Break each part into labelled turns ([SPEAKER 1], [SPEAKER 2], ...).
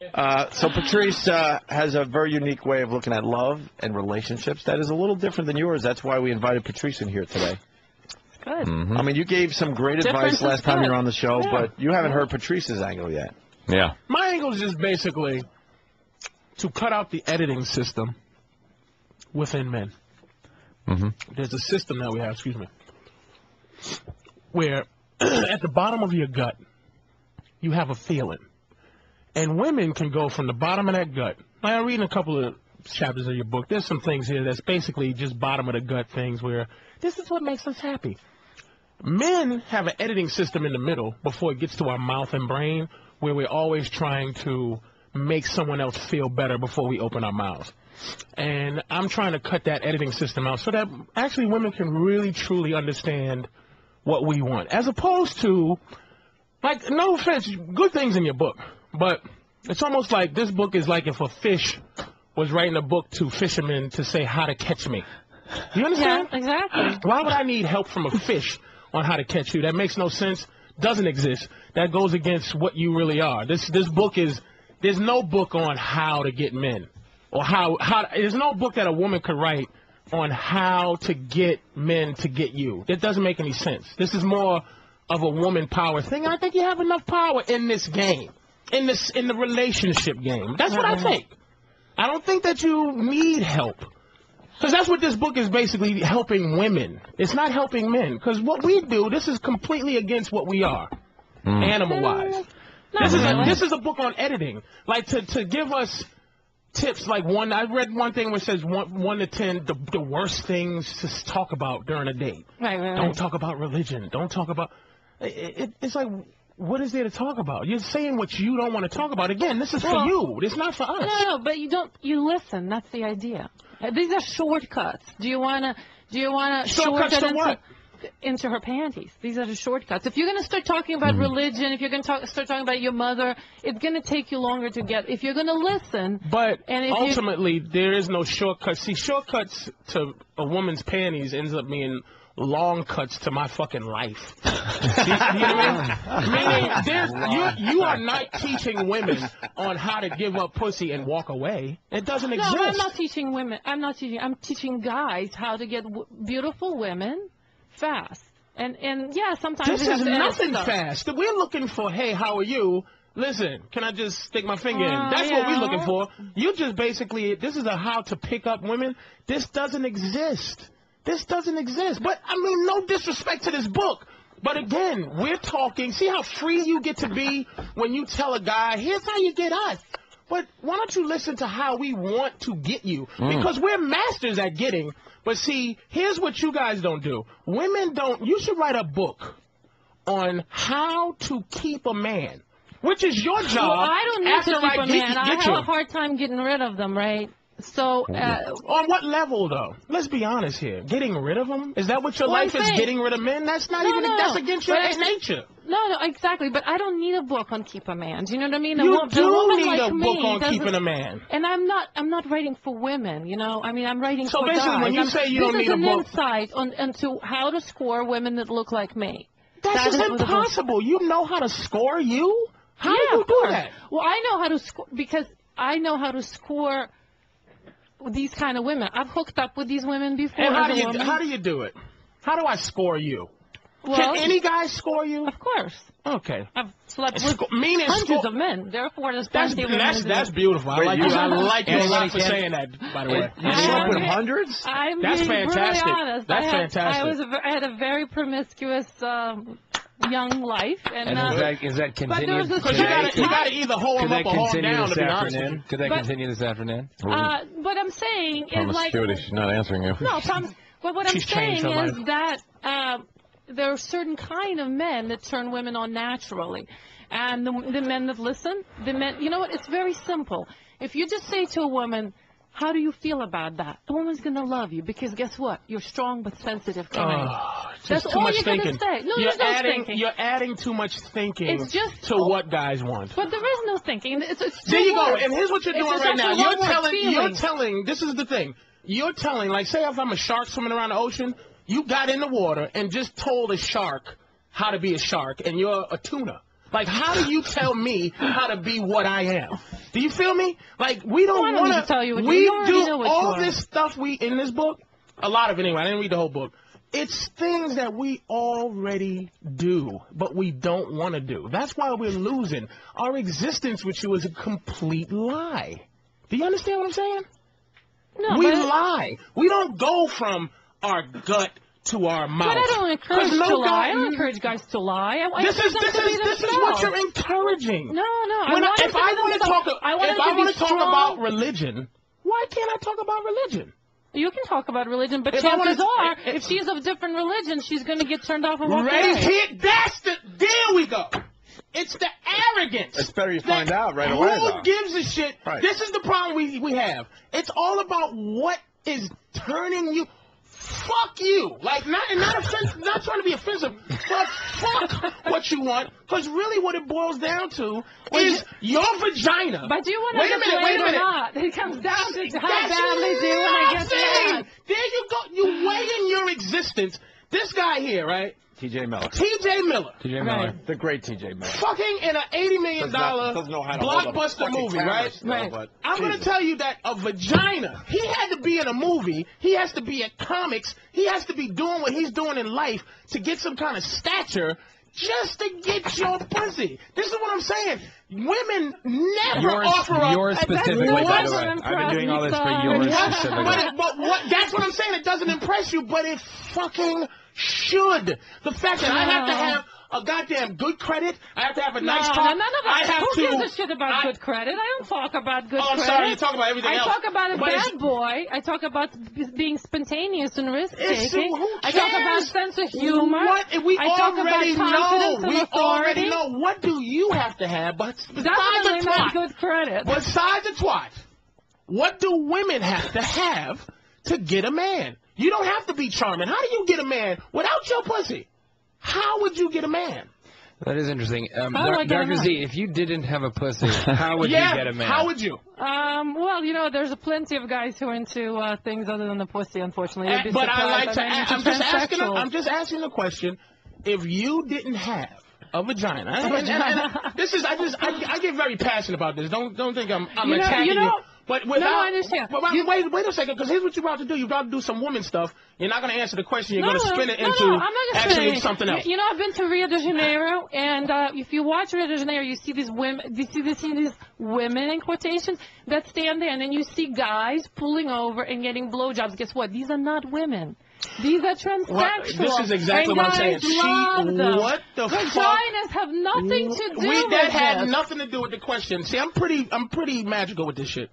[SPEAKER 1] So Patrice has a very unique way of looking at love and relationships that is a little different than yours. That's why we invited Patrice in here today.
[SPEAKER 2] Good.
[SPEAKER 1] Mm-hmm. I mean, you gave some great advice last time you were on the show, but you haven't heard Patrice's angle yet.
[SPEAKER 3] Yeah.
[SPEAKER 4] My angle is just basically to cut out the editing system within men.
[SPEAKER 3] Mm-hmm.
[SPEAKER 4] There's a system that we have, where at the bottom of your gut, you have a feeling. And women can go from the bottom of that gut. I'm reading a couple of chapters of your book. There's some things here that's basically just bottom of the gut things where this is what makes us happy. Men have an editing system in the middle before it gets to our mouth and brain where we're always trying to make someone else feel better before we open our mouths. And I'm trying to cut that editing system out so that actually women can really, truly understand what we want. As opposed to, like, no offense, good things in your book, but it's almost like this book is like if a fish was writing a book to fishermen to say how to catch me. You understand?
[SPEAKER 2] Yeah, exactly.
[SPEAKER 4] Why would I need help from a fish on how to catch you? That makes no sense. Doesn't exist. That goes against what you really are. This book is, there's no book on how to get men. Or how there's no book that a woman could write on how to get men to get you. It doesn't make any sense. This is more of a woman power thing. I think you have enough power in this game. In the relationship game. That's what I think. I don't think that you need help. Because that's what this book is basically, helping women. It's not helping men. Because what we do, this is completely against what we are, animal-wise. This is a book on editing. Like, to give us tips, like I read one thing where it says 1 to 10, the worst things to talk about during a date.
[SPEAKER 2] Right.
[SPEAKER 4] Don't talk about religion. Don't talk about... It's like... What is there to talk about? You're saying what you don't want to talk about. Again, this is for you. It's not for us.
[SPEAKER 2] No, but you listen. That's the idea. These are shortcuts. Do you wanna
[SPEAKER 4] Shortcuts to what?
[SPEAKER 2] Into her panties? These are the shortcuts. If you're gonna start talking about religion, if you're gonna start talking about your mother, it's gonna take you longer to get. If you're gonna listen,
[SPEAKER 4] but ultimately there is no shortcut. See, shortcuts to a woman's panties ends up being long cuts to my fucking life. You know what I mean? Meaning, you are not teaching women on how to give up pussy and walk away. It doesn't exist.
[SPEAKER 2] No, I'm not teaching women. I'm teaching guys how to get beautiful women fast. And yeah, sometimes
[SPEAKER 4] this is nothing fast. We're looking for, hey, how are you? Listen, can I just stick my finger in? That's what we're looking for. You just basically, this is a how to pick up women. This doesn't exist. This doesn't exist. But, I mean, no disrespect to this book. But, again, we're talking. See how free you get to be when you tell a guy, here's how you get us. But why don't you listen to how we want to get you? Because we're masters at getting. But, see, here's what you guys don't do. Women don't. You should write a book on how to keep a man, which is your job.
[SPEAKER 2] Well, I don't need to keep a man. I have a hard time getting rid of them, right? So,
[SPEAKER 4] on what level, though? Let's be honest here. Getting rid of them? Is that what your life is, getting rid of men? That's not that's against your nature.
[SPEAKER 2] No, exactly. But I don't need a book on keep a man. Do you know what I mean?
[SPEAKER 4] You do need a book on keeping a man.
[SPEAKER 2] And I'm not writing for women, you know? I mean, I'm writing for guys.
[SPEAKER 4] So basically, when you say you don't need a book...
[SPEAKER 2] This is an insight into how to score women that look like me.
[SPEAKER 4] That's just impossible. You know how to score you? How do you do that?
[SPEAKER 2] Well, I know how to score because I know how to score these kind of women. I've hooked up with these women before.
[SPEAKER 4] And how do you do it? How do I score you?
[SPEAKER 2] Well,
[SPEAKER 4] can any guy score you?
[SPEAKER 2] Of course.
[SPEAKER 4] Okay.
[SPEAKER 2] I've slept with hundreds of men. Therefore, there's plenty of women.
[SPEAKER 4] That's beautiful. I like you. I like you a lot for saying that, by the way.
[SPEAKER 1] You slept with hundreds?
[SPEAKER 2] That's
[SPEAKER 4] fantastic.
[SPEAKER 2] Really honest.
[SPEAKER 4] That's fantastic.
[SPEAKER 2] I had a very promiscuous young life. And
[SPEAKER 3] is that continued?
[SPEAKER 4] Because you got to either hold them up or hold them down, to be honest with you.
[SPEAKER 3] Could that continue this afternoon?
[SPEAKER 2] What I'm saying is like...
[SPEAKER 1] She's not answering you.
[SPEAKER 2] No, but what I'm saying is that there are certain kind of men that turn women on naturally. And the men that listen, you know what, it's very simple. If you just say to a woman, how do you feel about that? The woman's going to love you because guess what? You're strong but sensitive kind. That's all you're going to say. No, there's no thinking.
[SPEAKER 4] You're adding too much thinking to what guys want.
[SPEAKER 2] But there is no thinking.
[SPEAKER 4] There you go. And here's what you're doing right now. You're telling, this is the thing. You're telling, like, say if I'm a shark swimming around the ocean, you got in the water and just told a shark how to be a shark, and you're a tuna. Like, how do you tell me how to be what I am? Do you feel me? Like, we don't
[SPEAKER 2] I don't need
[SPEAKER 4] want
[SPEAKER 2] to tell you what
[SPEAKER 4] we
[SPEAKER 2] you already
[SPEAKER 4] do
[SPEAKER 2] know what you
[SPEAKER 4] all
[SPEAKER 2] are.
[SPEAKER 4] this stuff in this book, a lot of it anyway, I didn't read the whole book. It's things that we already do, but we don't want to do. That's why we're losing. Our existence with you is a complete lie. Do you understand what I'm saying?
[SPEAKER 2] No,
[SPEAKER 4] We
[SPEAKER 2] but,
[SPEAKER 4] lie. We don't go from our gut to our mouth.
[SPEAKER 2] but I don't encourage
[SPEAKER 4] no
[SPEAKER 2] to lie.
[SPEAKER 4] guy-
[SPEAKER 2] I don't encourage guys to lie. I
[SPEAKER 4] This is
[SPEAKER 2] encourage them to be
[SPEAKER 4] what
[SPEAKER 2] themselves.
[SPEAKER 4] you're encouraging.
[SPEAKER 2] No, no.
[SPEAKER 4] When
[SPEAKER 2] want
[SPEAKER 4] if
[SPEAKER 2] them
[SPEAKER 4] I
[SPEAKER 2] to be
[SPEAKER 4] want to
[SPEAKER 2] themselves.
[SPEAKER 4] talk,
[SPEAKER 2] I want
[SPEAKER 4] if
[SPEAKER 2] them
[SPEAKER 4] I
[SPEAKER 2] to
[SPEAKER 4] want
[SPEAKER 2] be
[SPEAKER 4] to talk
[SPEAKER 2] strong.
[SPEAKER 4] about religion, why can't I talk about religion?
[SPEAKER 2] You can talk about religion, but
[SPEAKER 4] If I
[SPEAKER 2] chances
[SPEAKER 4] wanna-
[SPEAKER 2] are, if she's of different religion, she's going to get turned off and walk
[SPEAKER 4] Right
[SPEAKER 2] away.
[SPEAKER 4] here, there we go. It's the arrogance.
[SPEAKER 1] It's better you
[SPEAKER 4] that-
[SPEAKER 1] find out right away,
[SPEAKER 4] Who
[SPEAKER 1] though.
[SPEAKER 4] gives a shit?
[SPEAKER 1] Right.
[SPEAKER 4] This is the problem we have. It's all about what is turning you. Fuck you. Like, not trying to be offensive, but fuck what you want. Because really what it boils down to is your vagina.
[SPEAKER 2] But do you want to
[SPEAKER 4] Wait a
[SPEAKER 2] get
[SPEAKER 4] minute,
[SPEAKER 2] laid
[SPEAKER 4] wait a
[SPEAKER 2] or
[SPEAKER 4] minute.
[SPEAKER 2] not? It comes down to how
[SPEAKER 4] That's
[SPEAKER 2] badly do you want to get
[SPEAKER 4] nothing.
[SPEAKER 2] laid.
[SPEAKER 4] There you go. You weigh in your existence. This guy here, right?
[SPEAKER 1] T.J. Miller.
[SPEAKER 4] T.J. Miller.
[SPEAKER 3] TJ Miller.
[SPEAKER 2] Right.
[SPEAKER 1] The great T.J. Miller.
[SPEAKER 4] Fucking in an $80 million
[SPEAKER 1] Doesn't know how to hold a
[SPEAKER 4] blockbuster
[SPEAKER 1] fucking
[SPEAKER 4] movie,
[SPEAKER 1] camera
[SPEAKER 4] right?
[SPEAKER 1] still,
[SPEAKER 2] Right.
[SPEAKER 1] but
[SPEAKER 4] I'm going to
[SPEAKER 1] Jesus.
[SPEAKER 4] tell you that a vagina, he had to be in a movie, he has to be at comics, he has to be doing what he's doing in life to get some kind of stature just to get your pussy. This is what I'm saying. Women never offer up.
[SPEAKER 3] Yours specifically,
[SPEAKER 2] no
[SPEAKER 3] by the
[SPEAKER 2] one
[SPEAKER 3] way.
[SPEAKER 2] will
[SPEAKER 3] I've been
[SPEAKER 2] impress
[SPEAKER 3] doing all
[SPEAKER 2] me,
[SPEAKER 3] this for
[SPEAKER 2] son.
[SPEAKER 3] yours
[SPEAKER 2] Yes.
[SPEAKER 3] specifically.
[SPEAKER 4] But what? That's what I'm saying. It doesn't impress you, but it fucking should. The fact that I have to have a goddamn good credit, I have to have a nice
[SPEAKER 2] No,
[SPEAKER 4] car.
[SPEAKER 2] none of
[SPEAKER 4] I
[SPEAKER 2] that.
[SPEAKER 4] have
[SPEAKER 2] Who
[SPEAKER 4] to.
[SPEAKER 2] gives a shit about good credit? I don't talk about good
[SPEAKER 4] Oh, I'm
[SPEAKER 2] credit.
[SPEAKER 4] sorry. You talk about everything
[SPEAKER 2] I
[SPEAKER 4] else.
[SPEAKER 2] talk about a
[SPEAKER 4] But it's-
[SPEAKER 2] bad boy. I talk about being spontaneous and risk-taking.
[SPEAKER 4] Who
[SPEAKER 2] I talk about
[SPEAKER 4] cares?
[SPEAKER 2] sense of humor.
[SPEAKER 4] What? We
[SPEAKER 2] I talk
[SPEAKER 4] already
[SPEAKER 2] about
[SPEAKER 4] know.
[SPEAKER 2] confidence and
[SPEAKER 4] We already
[SPEAKER 2] authority.
[SPEAKER 4] know. What do you have to have? But besides
[SPEAKER 2] Definitely
[SPEAKER 4] a
[SPEAKER 2] not
[SPEAKER 4] twat,
[SPEAKER 2] good credit.
[SPEAKER 4] besides a twat, what do women have to have to get a man? You don't have to be charming. How do you get a man without your pussy? How would you get a man?
[SPEAKER 3] That is interesting.
[SPEAKER 2] How do I get a
[SPEAKER 3] Dr.
[SPEAKER 2] man?
[SPEAKER 3] Z, if you didn't have a pussy, how would you get a man?
[SPEAKER 4] How would you?
[SPEAKER 2] Well, you know, there's plenty of guys who are into things other than the pussy, unfortunately. You'd be
[SPEAKER 4] But I like
[SPEAKER 2] surprised.
[SPEAKER 4] to.
[SPEAKER 2] I'm into
[SPEAKER 4] I'm
[SPEAKER 2] transsexuals.
[SPEAKER 4] just asking the question. If you didn't have a vagina, and this is. I get very passionate about this. Don't think I'm attacking you. But without,
[SPEAKER 2] no, I understand.
[SPEAKER 4] But wait a second, because here's what you're about to do. You're about to do some woman stuff. You're not going to answer the question. You're going to spin it into
[SPEAKER 2] I'm not gonna
[SPEAKER 4] actually
[SPEAKER 2] spin it.
[SPEAKER 4] something else.
[SPEAKER 2] You know, I've been to Rio de Janeiro, and if you watch Rio de Janeiro, you see these women. You see these women in quotations that stand there, and then you see guys pulling over and getting blowjobs. Guess what? These are not women. These are transsexual.
[SPEAKER 4] This is exactly what I'm saying.
[SPEAKER 2] And guys love them.
[SPEAKER 4] What the fuck?
[SPEAKER 2] Vaginas have nothing to do with
[SPEAKER 4] That had
[SPEAKER 2] this.
[SPEAKER 4] nothing to do with the question. See, I'm pretty magical with this shit.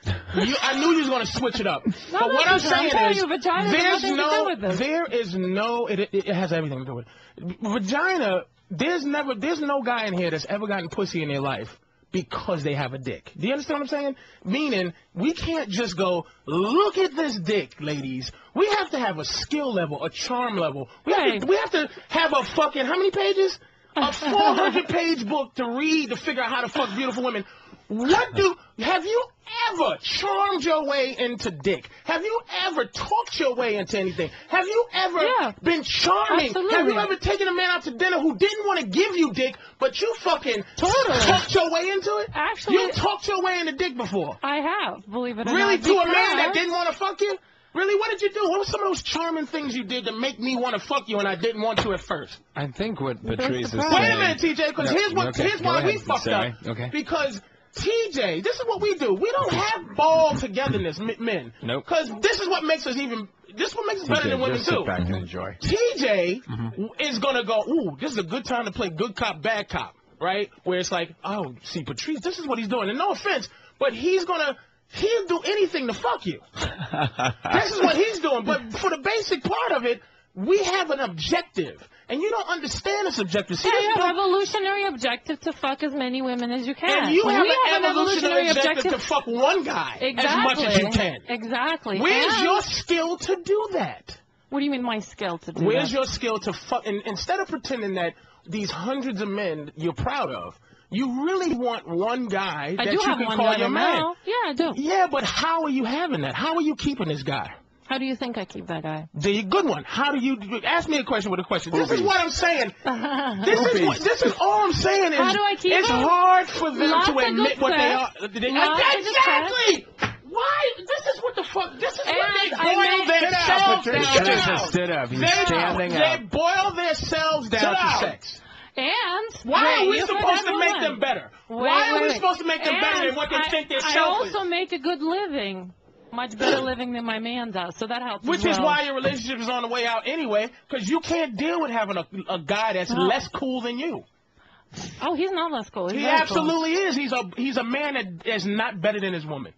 [SPEAKER 4] I knew you was going to switch it up. But what I'm saying
[SPEAKER 2] telling
[SPEAKER 4] is,
[SPEAKER 2] you, vagina has nothing to do with this.
[SPEAKER 4] there is no, it has everything to do with it. Vagina, there's no guy in here that's ever gotten pussy in their life because they have a dick. Do you understand what I'm saying? Meaning, we can't just go, look at this dick, ladies. We have to have a skill level, a charm level. We have to have a fucking, how many pages? A 400-page book to read to figure out how to fuck beautiful women. Have you ever charmed your way into dick? Have you ever talked your way into anything? Have you ever been charming?
[SPEAKER 2] Absolutely.
[SPEAKER 4] Have you ever taken a man out to dinner who didn't want to give you dick, but you fucking talked your way into it?
[SPEAKER 2] Actually,
[SPEAKER 4] you talked your way into dick before.
[SPEAKER 2] I have, believe it or not.
[SPEAKER 4] Really, to a man that
[SPEAKER 2] because-
[SPEAKER 4] didn't want to fuck you? Really, what did you do? What were some of those charming things you did to make me want to fuck you and I didn't want to at first?
[SPEAKER 3] I think what Patrice is saying...
[SPEAKER 4] Wait a minute, TJ, because here's why we fucked up.
[SPEAKER 3] Okay.
[SPEAKER 4] Because TJ, this is what we do. We don't have ball togetherness, men.
[SPEAKER 3] Nope.
[SPEAKER 4] Because this is what makes us better than women
[SPEAKER 1] just
[SPEAKER 4] too.
[SPEAKER 1] sit back and enjoy.
[SPEAKER 4] TJ is gonna go, ooh, this is a good time to play good cop, bad cop, right? Where it's like, oh, see, Patrice, this is what he's doing. And no offense, but he'll do anything to fuck you. This is what he's doing. But for the basic part of it, we have an objective. And you don't understand this objective. See,
[SPEAKER 2] Yeah, you have an evolutionary objective to fuck as many women as you can.
[SPEAKER 4] and you
[SPEAKER 2] When
[SPEAKER 4] have
[SPEAKER 2] we
[SPEAKER 4] an evolutionary objective to fuck one guy as much as you can.
[SPEAKER 2] Exactly.
[SPEAKER 4] Where's
[SPEAKER 2] And-
[SPEAKER 4] your skill to do that?
[SPEAKER 2] What do you mean my skill to do
[SPEAKER 4] Where's
[SPEAKER 2] that?
[SPEAKER 4] your skill to fuck? And instead of pretending that these hundreds of men you're proud of, you really want one guy
[SPEAKER 2] I
[SPEAKER 4] that
[SPEAKER 2] do
[SPEAKER 4] you
[SPEAKER 2] have
[SPEAKER 4] can
[SPEAKER 2] one
[SPEAKER 4] call
[SPEAKER 2] guy
[SPEAKER 4] your man.
[SPEAKER 2] now. Yeah, I do.
[SPEAKER 4] Yeah, but how are you having that? How are you keeping this guy?
[SPEAKER 2] How do you think I keep that guy?
[SPEAKER 4] The good one. How do you ask me a question with a question? This is what I'm saying. This is all I'm saying is
[SPEAKER 2] how do I keep
[SPEAKER 4] it's
[SPEAKER 2] him?
[SPEAKER 4] hard for them
[SPEAKER 2] Lots
[SPEAKER 4] to admit what they are.
[SPEAKER 2] Exactly.
[SPEAKER 4] Why? This is what the fuck. This is what they
[SPEAKER 2] I
[SPEAKER 4] boil themselves down
[SPEAKER 3] He just
[SPEAKER 4] to.
[SPEAKER 3] stood up. He's standing
[SPEAKER 4] They
[SPEAKER 3] up.
[SPEAKER 4] boil themselves down to sex.
[SPEAKER 2] And
[SPEAKER 4] why are we supposed to make them better? Why are we supposed to make them better than what they think they're selfish?
[SPEAKER 2] I also make a good living. Much better living than my man does, so that helps.
[SPEAKER 4] Which is why your relationship is on the way out anyway, because you can't deal with having a guy that's less cool than you.
[SPEAKER 2] Oh, he's not less cool.
[SPEAKER 4] He absolutely is. He's a man that is not better than his woman.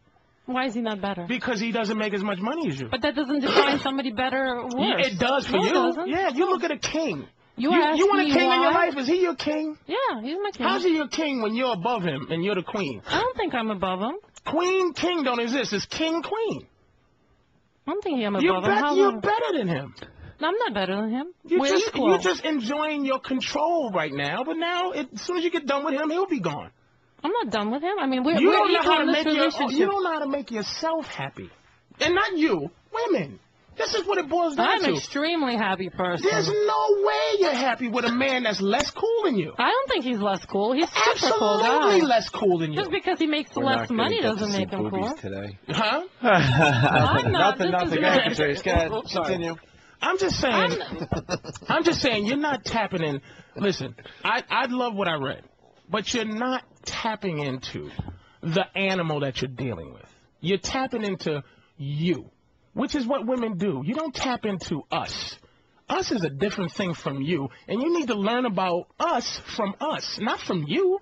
[SPEAKER 2] Why is he not better?
[SPEAKER 4] Because he doesn't make as much money as you.
[SPEAKER 2] But that doesn't define somebody better or worse.
[SPEAKER 4] Yeah, it does for you.
[SPEAKER 2] It doesn't.
[SPEAKER 4] Yeah, you look at a king.
[SPEAKER 2] You
[SPEAKER 4] want a king in your life? Is he your king?
[SPEAKER 2] Yeah, he's my king.
[SPEAKER 4] How's he your king when you're above him and you're the queen?
[SPEAKER 2] I don't think I'm above him.
[SPEAKER 4] Queen, king don't exist. It's king, queen.
[SPEAKER 2] I don't think I'm above him.
[SPEAKER 4] You're better than him.
[SPEAKER 2] No, I'm not better than him.
[SPEAKER 4] You're just enjoying your control right now, but now, as soon as you get done with him, he'll be gone.
[SPEAKER 2] I'm not done with him. I mean, we're
[SPEAKER 4] you
[SPEAKER 2] equal
[SPEAKER 4] don't know how to
[SPEAKER 2] in this relationship.
[SPEAKER 4] You don't know how to make yourself happy. And not you, women. This is what it boils down to.
[SPEAKER 2] I'm an extremely happy person.
[SPEAKER 4] There's no way you're happy with a man that's less cool than you.
[SPEAKER 2] I don't think he's less cool. He's super cool guy.
[SPEAKER 4] Absolutely less cool than you.
[SPEAKER 2] Just because he makes less money doesn't make him cool.
[SPEAKER 1] Today.
[SPEAKER 4] Huh?
[SPEAKER 1] Nothing. Patrice. Go ahead. Continue.
[SPEAKER 4] I'm just saying you're not tapping in. Listen, I love what I read, but you're not tapping into the animal that you're dealing with. You're tapping into you, which is what women do. You don't tap into us. Us is a different thing from you, and you need to learn about us from us, not from you.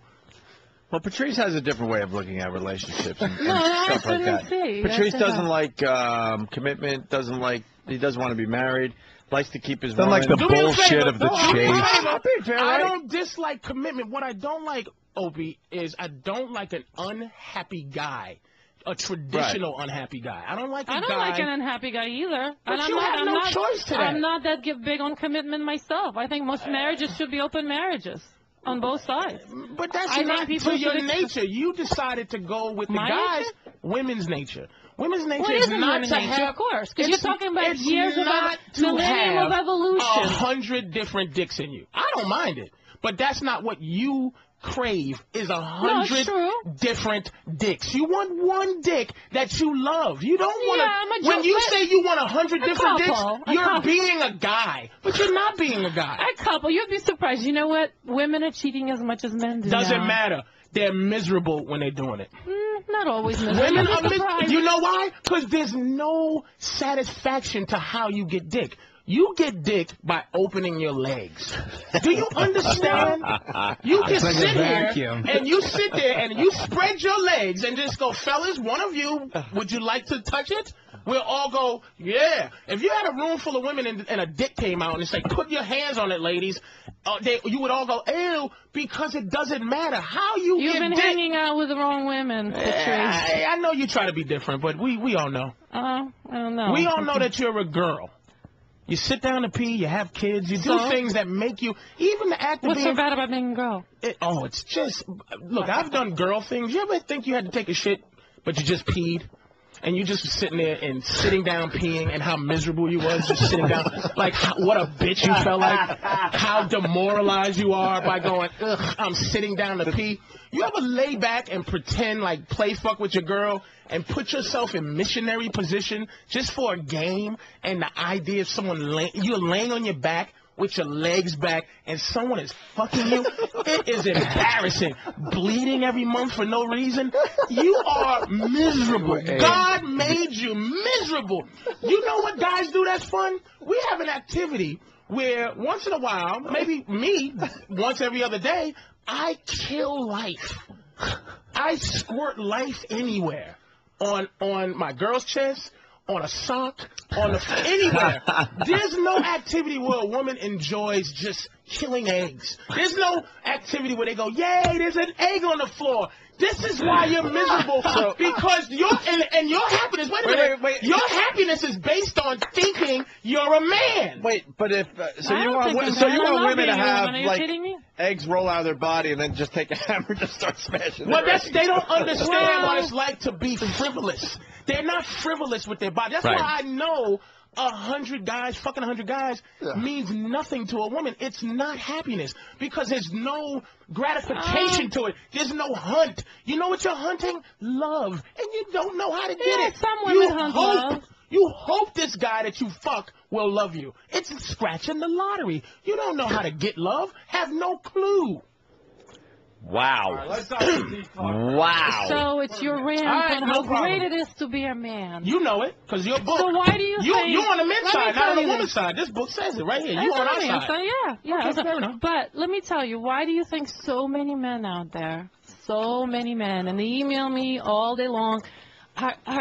[SPEAKER 1] Well, Patrice has a different way of looking at relationships and
[SPEAKER 2] No,
[SPEAKER 1] stuff like that.
[SPEAKER 2] see.
[SPEAKER 1] Patrice doesn't like commitment, he doesn't want to be married, likes to keep his woman.
[SPEAKER 3] Like the bullshit of the chase.
[SPEAKER 4] I don't dislike commitment. What I don't like, Opie, is I don't like an unhappy guy. A traditional unhappy guy. I don't like a guy.
[SPEAKER 2] I don't like an unhappy guy either.
[SPEAKER 4] But you have no choice to that.
[SPEAKER 2] I'm not that big on commitment myself. I think most marriages should be open marriages on both sides.
[SPEAKER 4] But that's not to your nature. You decided to go with the guys. Women's nature. Women's nature is not to have.
[SPEAKER 2] Of course, because you're talking about years of millennium of evolution.
[SPEAKER 4] 100 different dicks in you. I don't mind it, but that's not what you crave. Is 100 different dicks. You want one dick that you love. You don't want to. When you say you want 100 different dicks, you're being a guy, but you're not being a guy.
[SPEAKER 2] A couple. You'd be surprised. You know what? Women are cheating as much as men do.
[SPEAKER 4] Doesn't matter. They're miserable when they're doing it.
[SPEAKER 2] Not always miserable.
[SPEAKER 4] Women are miserable. You know why? Because there's no satisfaction to how you get dick. You get dick by opening your legs. Do you understand? You can sit here and you sit there and you spread your legs and just go, fellas, one of you, would you like to touch it? We'll all go, yeah. If you had a room full of women and a dick came out and it's like, put your hands on it, ladies, you would all go, ew, because it doesn't matter how you
[SPEAKER 2] You've
[SPEAKER 4] get
[SPEAKER 2] been
[SPEAKER 4] dick.
[SPEAKER 2] hanging out with the wrong women, Patrice.
[SPEAKER 4] I know you try to be different, but we all know.
[SPEAKER 2] I don't know.
[SPEAKER 4] We all know that you're a girl. You sit down to pee, you have kids, you do things that make you, even the act of
[SPEAKER 2] What's so bad about being a girl?
[SPEAKER 4] It's just, look, I've done girl things. You ever think you had to take a shit, but you just peed? And you just sitting there and sitting down peeing and how miserable you was just sitting down. Like, what a bitch you felt like. How demoralized you are by going, ugh, I'm sitting down to pee. You ever lay back and pretend like play fuck with your girl and put yourself in missionary position just for a game and the idea of someone, you're laying on your back with your legs back and someone is fucking you? It is embarrassing. Bleeding every month for no reason. You are miserable. God made you miserable. You know what guys do that's fun? We have an activity where once in a while, maybe me, once every other day, I kill life. I squirt life anywhere. On my girl's chest, on a sock, anywhere. There's no activity where a woman enjoys just killing eggs. There's no activity where they go, yay, there's an egg on the floor. This is why you're miserable. Because your happiness. Wait a minute.
[SPEAKER 1] Wait.
[SPEAKER 4] Your happiness is based on thinking you're a man.
[SPEAKER 1] Wait, but if you want women to have like eggs roll out of their body and then just take a hammer and just start smashing.
[SPEAKER 4] Well, they don't understand what it's like to be frivolous. They're not frivolous with their body. That's why I know 100 guys, fucking 100 guys, means nothing to a woman. It's not happiness because there's no gratification to it. There's no hunt. You know what you're hunting? Love. And you don't know how to get it.
[SPEAKER 2] Some women hunt love.
[SPEAKER 4] You hope this guy that you fuck will love you. It's scratching the lottery. You don't know how to get love. Have no clue.
[SPEAKER 3] Wow.
[SPEAKER 1] Wow.
[SPEAKER 2] So it's your rant on how great it is to be a man.
[SPEAKER 4] You know it, because your book.
[SPEAKER 2] So why do you think...
[SPEAKER 4] You're on the men's side, not on the woman's side. This book says it right here. You're on our side.
[SPEAKER 2] Yeah.
[SPEAKER 4] Okay, fair enough.
[SPEAKER 2] But let me tell you, why do you think so many men out there, and they email me all day long,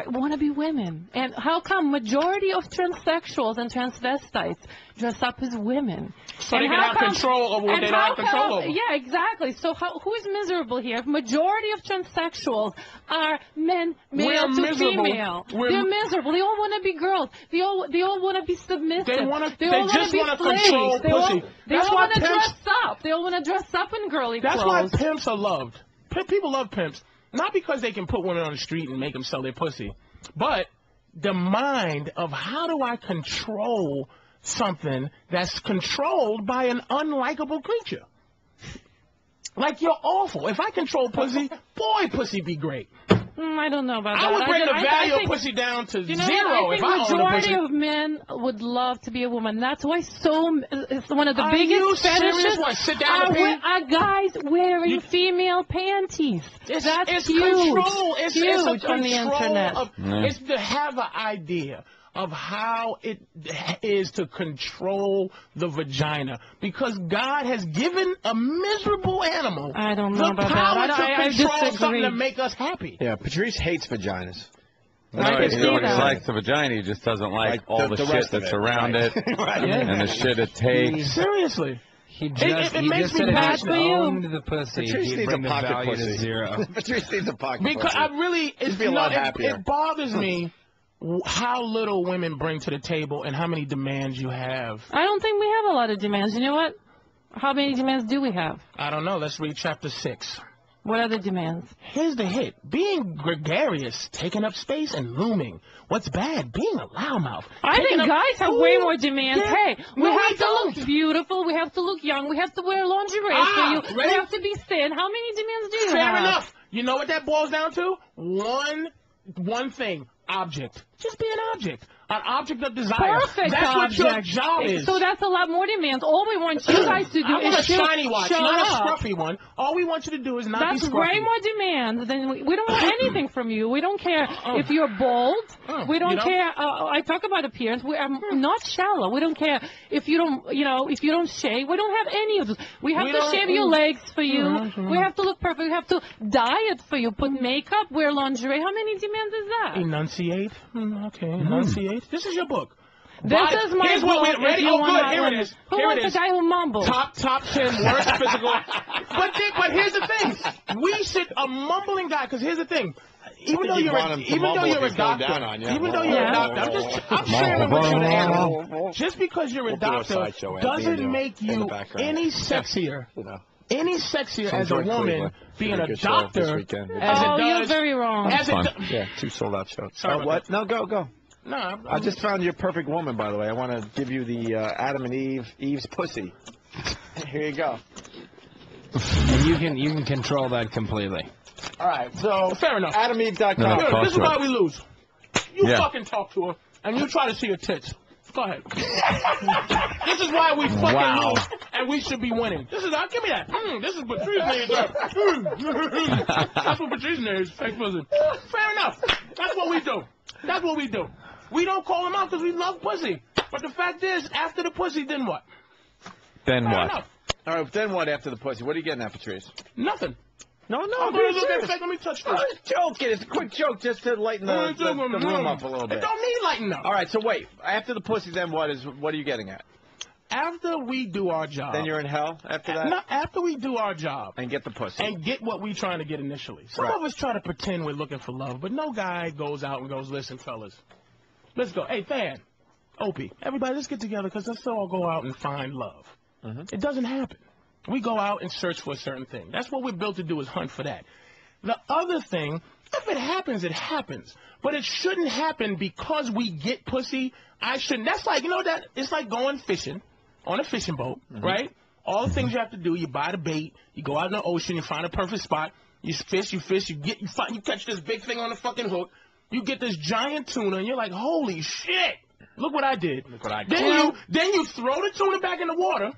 [SPEAKER 2] want to be women? And how come majority of transsexuals and transvestites dress up as women?
[SPEAKER 4] So they can have control over what they don't have control over.
[SPEAKER 2] Yeah, exactly. So who is miserable here? If majority of transsexuals are men, male to female. They're miserable. They all want to be girls. They all want to be submissive.
[SPEAKER 4] They just want to
[SPEAKER 2] slaves.
[SPEAKER 4] control pussy.
[SPEAKER 2] They all want to dress up. They all want to dress up in girly clothes.
[SPEAKER 4] That's why pimps are loved. People love pimps. Not because they can put women on the street and make them sell their pussy, but the mind of how do I control something that's controlled by an unlikable creature. Like, you're awful. If I control pussy, boy, pussy be great.
[SPEAKER 2] I don't know about that.
[SPEAKER 4] I would bring the value of pussy down to zero if I owned a pussy.
[SPEAKER 2] Majority of men would love to be a woman. That's why it's one of the biggest fetishes are guys wearing female panties. That's huge.
[SPEAKER 4] Control. It's
[SPEAKER 2] huge on the internet.
[SPEAKER 4] It's to have an idea of how it is to control the vagina, because God has given a miserable animal the power to control something to make us happy.
[SPEAKER 1] Yeah, Patrice hates vaginas.
[SPEAKER 3] No, he likes the vagina. He just doesn't like all the shit that's around it and the shit it takes.
[SPEAKER 4] Seriously.
[SPEAKER 5] He just said
[SPEAKER 2] bad for you.
[SPEAKER 5] owned the pussy.
[SPEAKER 1] Patrice needs a pocket pussy.
[SPEAKER 5] To zero.
[SPEAKER 1] Patrice needs a pocket
[SPEAKER 4] pussy. Because it'd be a lot happier. It bothers me how little women bring to the table and how many demands you have.
[SPEAKER 2] I don't think we have a lot of demands. You know what? How many demands do we have?
[SPEAKER 4] I don't know. Let's read chapter 6.
[SPEAKER 2] What are the demands?
[SPEAKER 4] Here's the hit. Being gregarious, taking up space, and looming. What's bad? Being a loudmouth.
[SPEAKER 2] I think guys have way more demands. Yeah. Hey, we have to look beautiful. We have to look young. We have to wear lingerie for you. We have to be thin. How many demands do you have?
[SPEAKER 4] Fair enough. You know what that boils down to? One thing. Object. Just be an object. An object of desire.
[SPEAKER 2] Perfect.
[SPEAKER 4] That's
[SPEAKER 2] object.
[SPEAKER 4] what your job is.
[SPEAKER 2] So that's a lot more demands. All we want you guys to do
[SPEAKER 4] I want
[SPEAKER 2] is
[SPEAKER 4] a shiny watch, not a scruffy one. All we want you to do is not be scruffy.
[SPEAKER 2] That's way more demands than we don't want anything from you. We don't care if you're bald. We don't care. I talk about appearance. We are not shallow. We don't care if you don't, if you don't shave. We don't have any of this. We have to shave your legs for you. We have to look perfect. We have to diet for you. Put makeup. Wear lingerie. How many demands is that?
[SPEAKER 4] Enunciate. Okay. Enunciate. This is your book.
[SPEAKER 2] This is my
[SPEAKER 4] Here's
[SPEAKER 2] book.
[SPEAKER 4] What we ready? Oh, good. Here it is.
[SPEAKER 2] Who wants the guy who mumbles?
[SPEAKER 4] Top 10 worst physical. But here's the thing. We should a mumbling guy. Because here's the thing. Even though you're a doctor, I'm sharing with you the animal. Just because you're a doctor doesn't make you any sexier. Any sexier as a woman being a doctor as it does.
[SPEAKER 2] You're very wrong.
[SPEAKER 1] Yeah, 2 sold-out shows.
[SPEAKER 4] What?
[SPEAKER 1] No, go.
[SPEAKER 4] No,
[SPEAKER 1] I just found your perfect woman, by the way. I want to give you the Adam and Eve's pussy. Here you go.
[SPEAKER 5] And you can control that completely.
[SPEAKER 1] All right, so
[SPEAKER 4] fair enough.
[SPEAKER 1] AdamEve.com.
[SPEAKER 4] This is why we lose. You fucking talk to her, and you try to see her tits. Go ahead. This is why we fucking lose, and we should be winning. Give me that. This is Patrice's name. That's what Patrice's name is. Fair enough. That's what we do. We don't call them out because we love pussy. But the fact is, after the pussy, then what?
[SPEAKER 3] Then what?
[SPEAKER 4] Enough.
[SPEAKER 1] All right, then what after the pussy? What are you getting at, Patrice?
[SPEAKER 4] Nothing.
[SPEAKER 1] No.
[SPEAKER 4] Let me touch this.
[SPEAKER 1] It's joking. It's a quick joke just to lighten the room up a little bit.
[SPEAKER 4] It don't need lighten up.
[SPEAKER 1] All right, so wait. After the pussy, then what are you getting at?
[SPEAKER 4] after we do our job.
[SPEAKER 1] Then you're in hell after that?
[SPEAKER 4] No, after we do our job.
[SPEAKER 1] And get the pussy.
[SPEAKER 4] And get what we're trying to get initially. Some of us try to pretend we're looking for love, but no guy goes out and goes, listen, fellas, let's go. Hey, Fan, Opie, everybody, let's get together because let's all go out and find love. It doesn't happen. We go out and search for a certain thing. That's what we're built to do, is hunt for that. The other thing, if it happens, it happens. But it shouldn't happen because we get pussy. I shouldn't. That's like, you know, that it's like going fishing on a fishing boat, right? All the things you have to do, you buy the bait, you go out in the ocean, you find a perfect spot, you fish, you catch this big thing on the fucking hook, you get this giant tuna, and you're like, holy shit, look what I did. Look what I did. Then you throw the tuna back in the water,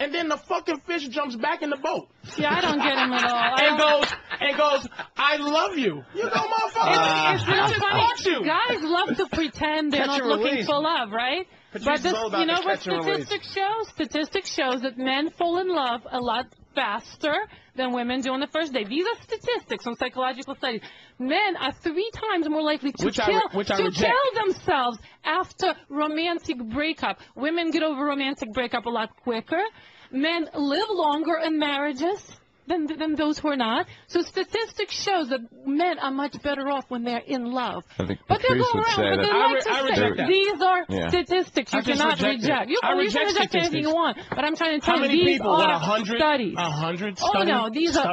[SPEAKER 4] and then the fucking fish jumps back in the boat.
[SPEAKER 2] Yeah, I don't get him at all.
[SPEAKER 4] and goes, I love you. You know, motherfucker.
[SPEAKER 2] It's not funny. Guys love to pretend they're not looking for love, right? But this, you know what statistics show? Statistics shows that men fall in love a lot faster than women do on the first day. These are statistics from psychological studies. Men are 3 times more likely to kill themselves after romantic breakup. Women get over romantic breakup a lot quicker. Men live longer in marriages than those who are not. So statistics shows that men are much better off when they're in love.
[SPEAKER 3] I think
[SPEAKER 2] But they'll
[SPEAKER 3] Patrice
[SPEAKER 2] go
[SPEAKER 3] would
[SPEAKER 2] around,
[SPEAKER 3] say
[SPEAKER 2] but
[SPEAKER 3] that.
[SPEAKER 2] they like to say these are statistics you cannot reject. You can reject anything you want, but I'm trying to tell you these are studies.
[SPEAKER 4] 100 studies?
[SPEAKER 2] Oh no, these are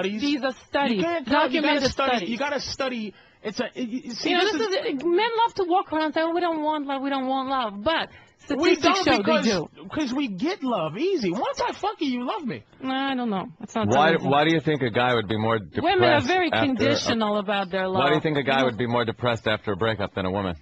[SPEAKER 2] studies. Documented studies.
[SPEAKER 4] You got to study.
[SPEAKER 2] Men love to walk around saying, we don't want love, we don't want love, but statistics show they do.
[SPEAKER 4] Because we get love easy. Once I fuck you love me.
[SPEAKER 2] I don't know. It's not
[SPEAKER 3] why do you think a guy would be more depressed?
[SPEAKER 2] Women are very conditional about their love.
[SPEAKER 3] Why do you think a guy would be more depressed after a breakup than a woman?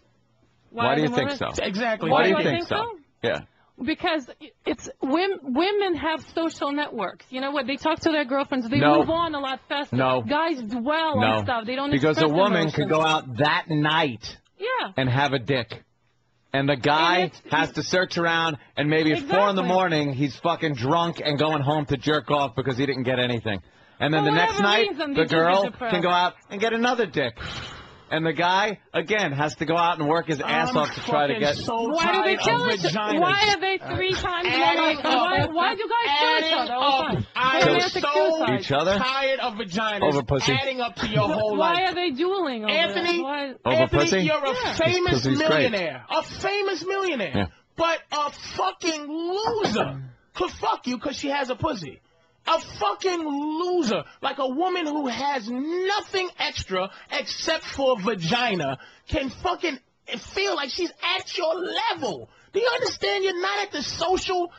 [SPEAKER 3] Why do you think so?
[SPEAKER 4] Exactly.
[SPEAKER 3] Why do you think so? Yeah.
[SPEAKER 2] Because it's women have social networks. You know what? They talk to their girlfriends. They move on a lot faster. Guys dwell on stuff. They don't
[SPEAKER 3] because a woman
[SPEAKER 2] emotions.
[SPEAKER 3] could go out that night and have a dick. And the guy has to search around, and maybe at 4 in the morning, he's fucking drunk and going home to jerk off because he didn't get anything. And then the next night, the girl can go out and get another dick. And the guy, again, has to go out and work his ass off to try to get...
[SPEAKER 2] Why do they kill each other? Why are they 3 times more? Why do guys kill each other?
[SPEAKER 4] I am so
[SPEAKER 3] each other?
[SPEAKER 4] tired of vaginas
[SPEAKER 3] over pussy.
[SPEAKER 4] adding up to your whole life.
[SPEAKER 2] Why are they dueling over
[SPEAKER 4] Anthony,
[SPEAKER 3] over pussy?
[SPEAKER 4] You're a famous millionaire. A famous millionaire. Yeah. But a fucking loser could fuck you because she has a pussy. A fucking loser, like a woman who has nothing extra except for vagina, can fucking feel like she's at your level. Do you understand? You're not at the social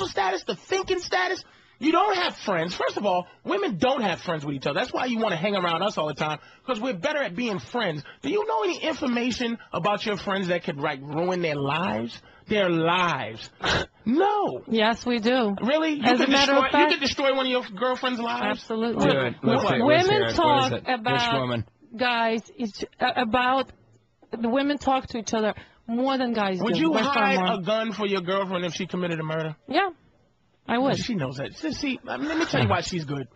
[SPEAKER 4] status, the thinking status. You don't have friends. First of all, women don't have friends with each other. That's why you want to hang around us all the time, because we're better at being friends. Do you know any information about your friends that could, like, ruin their lives? Their lives. No.
[SPEAKER 2] Yes, we do.
[SPEAKER 4] Really?
[SPEAKER 2] As a matter of fact,
[SPEAKER 4] you could destroy one of your girlfriend's lives?
[SPEAKER 2] Absolutely.
[SPEAKER 5] Women
[SPEAKER 2] talk about guys, the women talk to each other more than guys do.
[SPEAKER 4] Would you hide a gun for your girlfriend if she committed a murder?
[SPEAKER 2] Yeah, I would.
[SPEAKER 4] She knows that. See, let me tell you why she's good.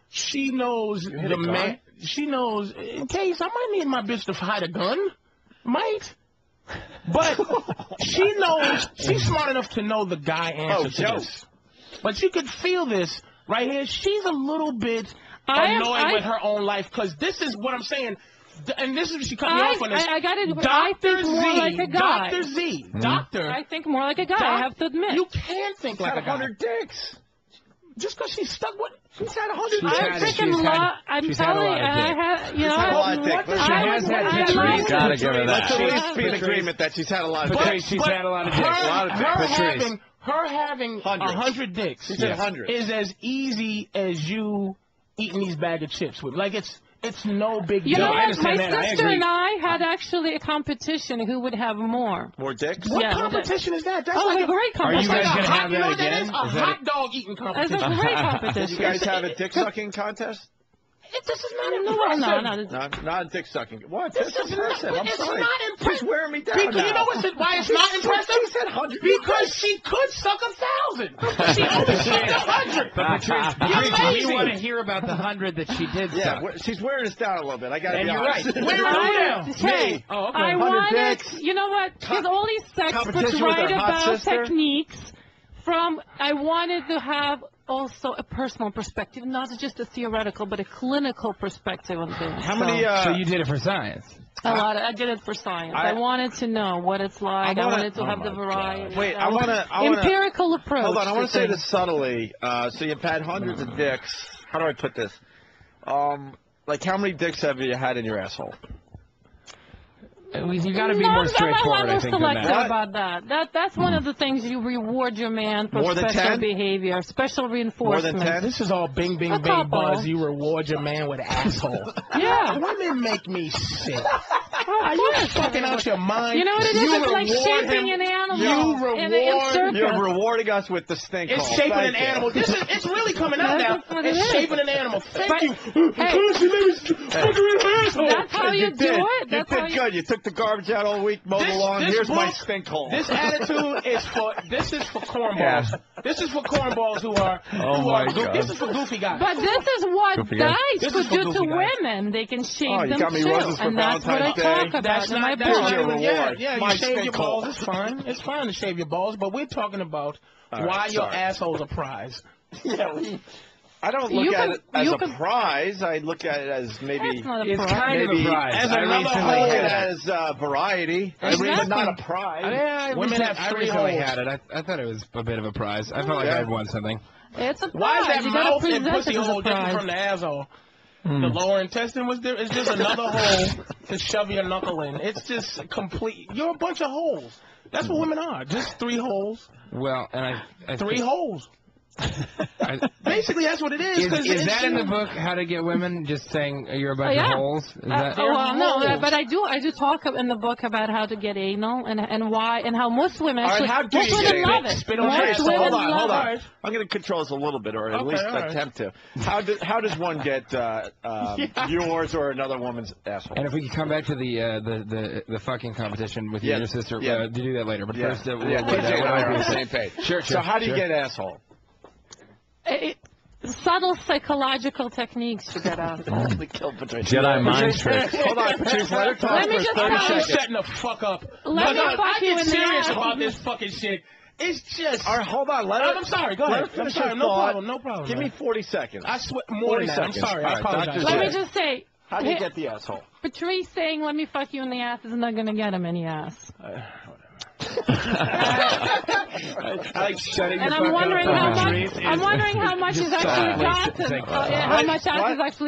[SPEAKER 4] She knows the man. She knows, in case I might need my bitch to hide a gun. Might. But she knows, she's smart enough to know the guy answer to this. But you could feel this right here. She's a little bit annoyed with her own life, because this is what I'm saying. And this is what she cut me off on this.
[SPEAKER 2] I think more like a guy.
[SPEAKER 4] Dr. Z. Doctor.
[SPEAKER 2] I think more like a guy, I have to admit.
[SPEAKER 4] You can't think like a guy.
[SPEAKER 1] 100 dicks.
[SPEAKER 4] Just because she's stuck with...
[SPEAKER 1] She's had 100
[SPEAKER 2] dicks. I'm telling you,
[SPEAKER 5] she has had
[SPEAKER 3] pictures. You gotta give her that.
[SPEAKER 1] Let's at least be in agreement that she's had a lot of dicks.
[SPEAKER 5] She's had a lot of dicks.
[SPEAKER 4] Her having 100 dicks is as easy as you eating these bag of chips with. Like, it's no big deal.
[SPEAKER 2] You know what? My sister and I had actually a competition who would have more.
[SPEAKER 1] More dicks?
[SPEAKER 4] What competition is that? That's
[SPEAKER 2] like a great competition.
[SPEAKER 5] Are you guys going to have that again?
[SPEAKER 4] It's a hot dog eating competition.
[SPEAKER 2] It's a great competition.
[SPEAKER 1] You guys have a dick sucking contest?
[SPEAKER 4] This is not impressive.
[SPEAKER 2] No,
[SPEAKER 1] not dick sucking. What?
[SPEAKER 4] This is impressive. I'm sorry. Not impressive.
[SPEAKER 1] She's wearing me down.
[SPEAKER 4] You know why it's not impressive?
[SPEAKER 1] She said 100.
[SPEAKER 4] Because she could suck 1,000. She only sucked 100.
[SPEAKER 5] But Patrice, we want to hear about the 100 that she did suck.
[SPEAKER 1] Yeah, she's wearing us down a little bit. I got to be honest.
[SPEAKER 4] You're right. Where are you now?
[SPEAKER 1] Me.
[SPEAKER 2] I wanted, you know what? Because all these experts write about techniques. I wanted to have also a personal perspective, not just a theoretical, but a clinical perspective on things.
[SPEAKER 1] How many?
[SPEAKER 5] So you did it for science?
[SPEAKER 2] A lot. I did it for science. I wanted to know what it's like. I wanted to have the variety.
[SPEAKER 1] Wait, I want to
[SPEAKER 2] empirical approach.
[SPEAKER 1] Hold on, I want to say this subtly. So you've had hundreds of dicks. How do I put this? Like, how many dicks have you had in your asshole?
[SPEAKER 5] You got to be more straightforward, I think, than that.
[SPEAKER 2] About that. That's one of the things you reward your man for special behavior, special reinforcement.
[SPEAKER 1] More than 10?
[SPEAKER 4] This is all bing, bing, bing buzz. You reward your man with asshole.
[SPEAKER 2] Yeah.
[SPEAKER 4] Women make me sick. Are you fucking out your mind?
[SPEAKER 2] You know what it is? It's like shaping an animal.
[SPEAKER 1] You're rewarding us with the stink hole.
[SPEAKER 4] It's shaping an animal. It's really coming out now. It's shaping an animal. Thank you.
[SPEAKER 2] That's how you do it.
[SPEAKER 1] You did good. You took the garbage out all week, mowed the lawn. Here's my stink hole.
[SPEAKER 4] This attitude is for cornballs. Yeah. This is for cornballs who are this is for goofy guys.
[SPEAKER 2] But this is what guys could do to women. They can shape them too, and that's what I talk about.
[SPEAKER 4] That's
[SPEAKER 2] in my
[SPEAKER 4] not
[SPEAKER 2] book.
[SPEAKER 4] Yeah, you shave your balls. It's fine. It's fine to shave your balls, but we're talking about why your asshole's a prize.
[SPEAKER 1] Yeah. I don't look at it as a prize. I look at it as maybe
[SPEAKER 5] it's kind of a prize.
[SPEAKER 1] As another hole, as variety.
[SPEAKER 2] Exactly.
[SPEAKER 1] But not a prize.
[SPEAKER 4] Women have
[SPEAKER 5] I recently had it. I thought it was a bit of a prize. I felt like I had won something.
[SPEAKER 2] It's a prize.
[SPEAKER 4] Why is that
[SPEAKER 2] you
[SPEAKER 4] mouth and
[SPEAKER 2] present
[SPEAKER 4] pussy hole different from the asshole? The lower intestine was there. It's just another hole to shove your knuckle in. It's just complete. You're a bunch of holes. That's what women are. Just 3 holes.
[SPEAKER 5] Well, and I
[SPEAKER 4] 3 holes. Basically, that's what it is.
[SPEAKER 5] Is that in the book, How to Get Women? Just saying you're a bunch of holes? Is that
[SPEAKER 2] no, but I do talk in the book about how to get anal and why and how most women actually
[SPEAKER 1] how do you get
[SPEAKER 2] love it.
[SPEAKER 1] Hold on. I'm going to control this a little bit, or at least attempt to. How does one get yours or another woman's asshole?
[SPEAKER 5] And if we could come back to the fucking competition with you and your sister, to do that later. But first, we'll
[SPEAKER 1] TJ and I are on the same page.
[SPEAKER 5] Sure.
[SPEAKER 1] So how do you get asshole?
[SPEAKER 2] Subtle psychological techniques to get out.
[SPEAKER 3] Jedi mind tricks.
[SPEAKER 1] Hold on, Patrice, let her talk.
[SPEAKER 2] Let me just
[SPEAKER 4] tell you, setting the fuck up. I get serious about this fucking shit. It's just.
[SPEAKER 1] All right, hold on.
[SPEAKER 4] I'm sorry. Go ahead. I'm sorry. No problem.
[SPEAKER 1] Give me 40 seconds.
[SPEAKER 4] I swear more than that. I'm sorry. I apologize.
[SPEAKER 2] Let me just say.
[SPEAKER 1] How do you get the asshole?
[SPEAKER 2] Patrice saying, "Let me fuck you in the ass" is not going to get him any ass.
[SPEAKER 5] I like shutting
[SPEAKER 2] and I'm wondering how much he's actually gotten.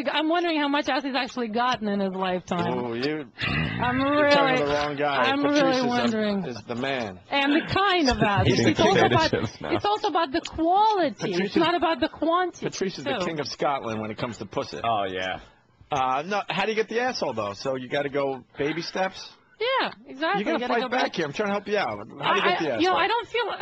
[SPEAKER 2] I'm wondering how much ass he's actually gotten in his lifetime.
[SPEAKER 1] Oh,
[SPEAKER 2] I'm really
[SPEAKER 1] talking to the wrong guy.
[SPEAKER 2] I'm really wondering.
[SPEAKER 1] Is the man.
[SPEAKER 2] And the kind of ass. It's also about the quality. It's not about the quantity.
[SPEAKER 1] Patrice is the king of Scotland when it comes to pussy.
[SPEAKER 3] Oh yeah.
[SPEAKER 1] No, how do you get the asshole though? So you got to go baby steps.
[SPEAKER 2] Yeah, exactly.
[SPEAKER 1] You gotta fight back here. I'm trying to help you out. How do you get the asshole?
[SPEAKER 2] I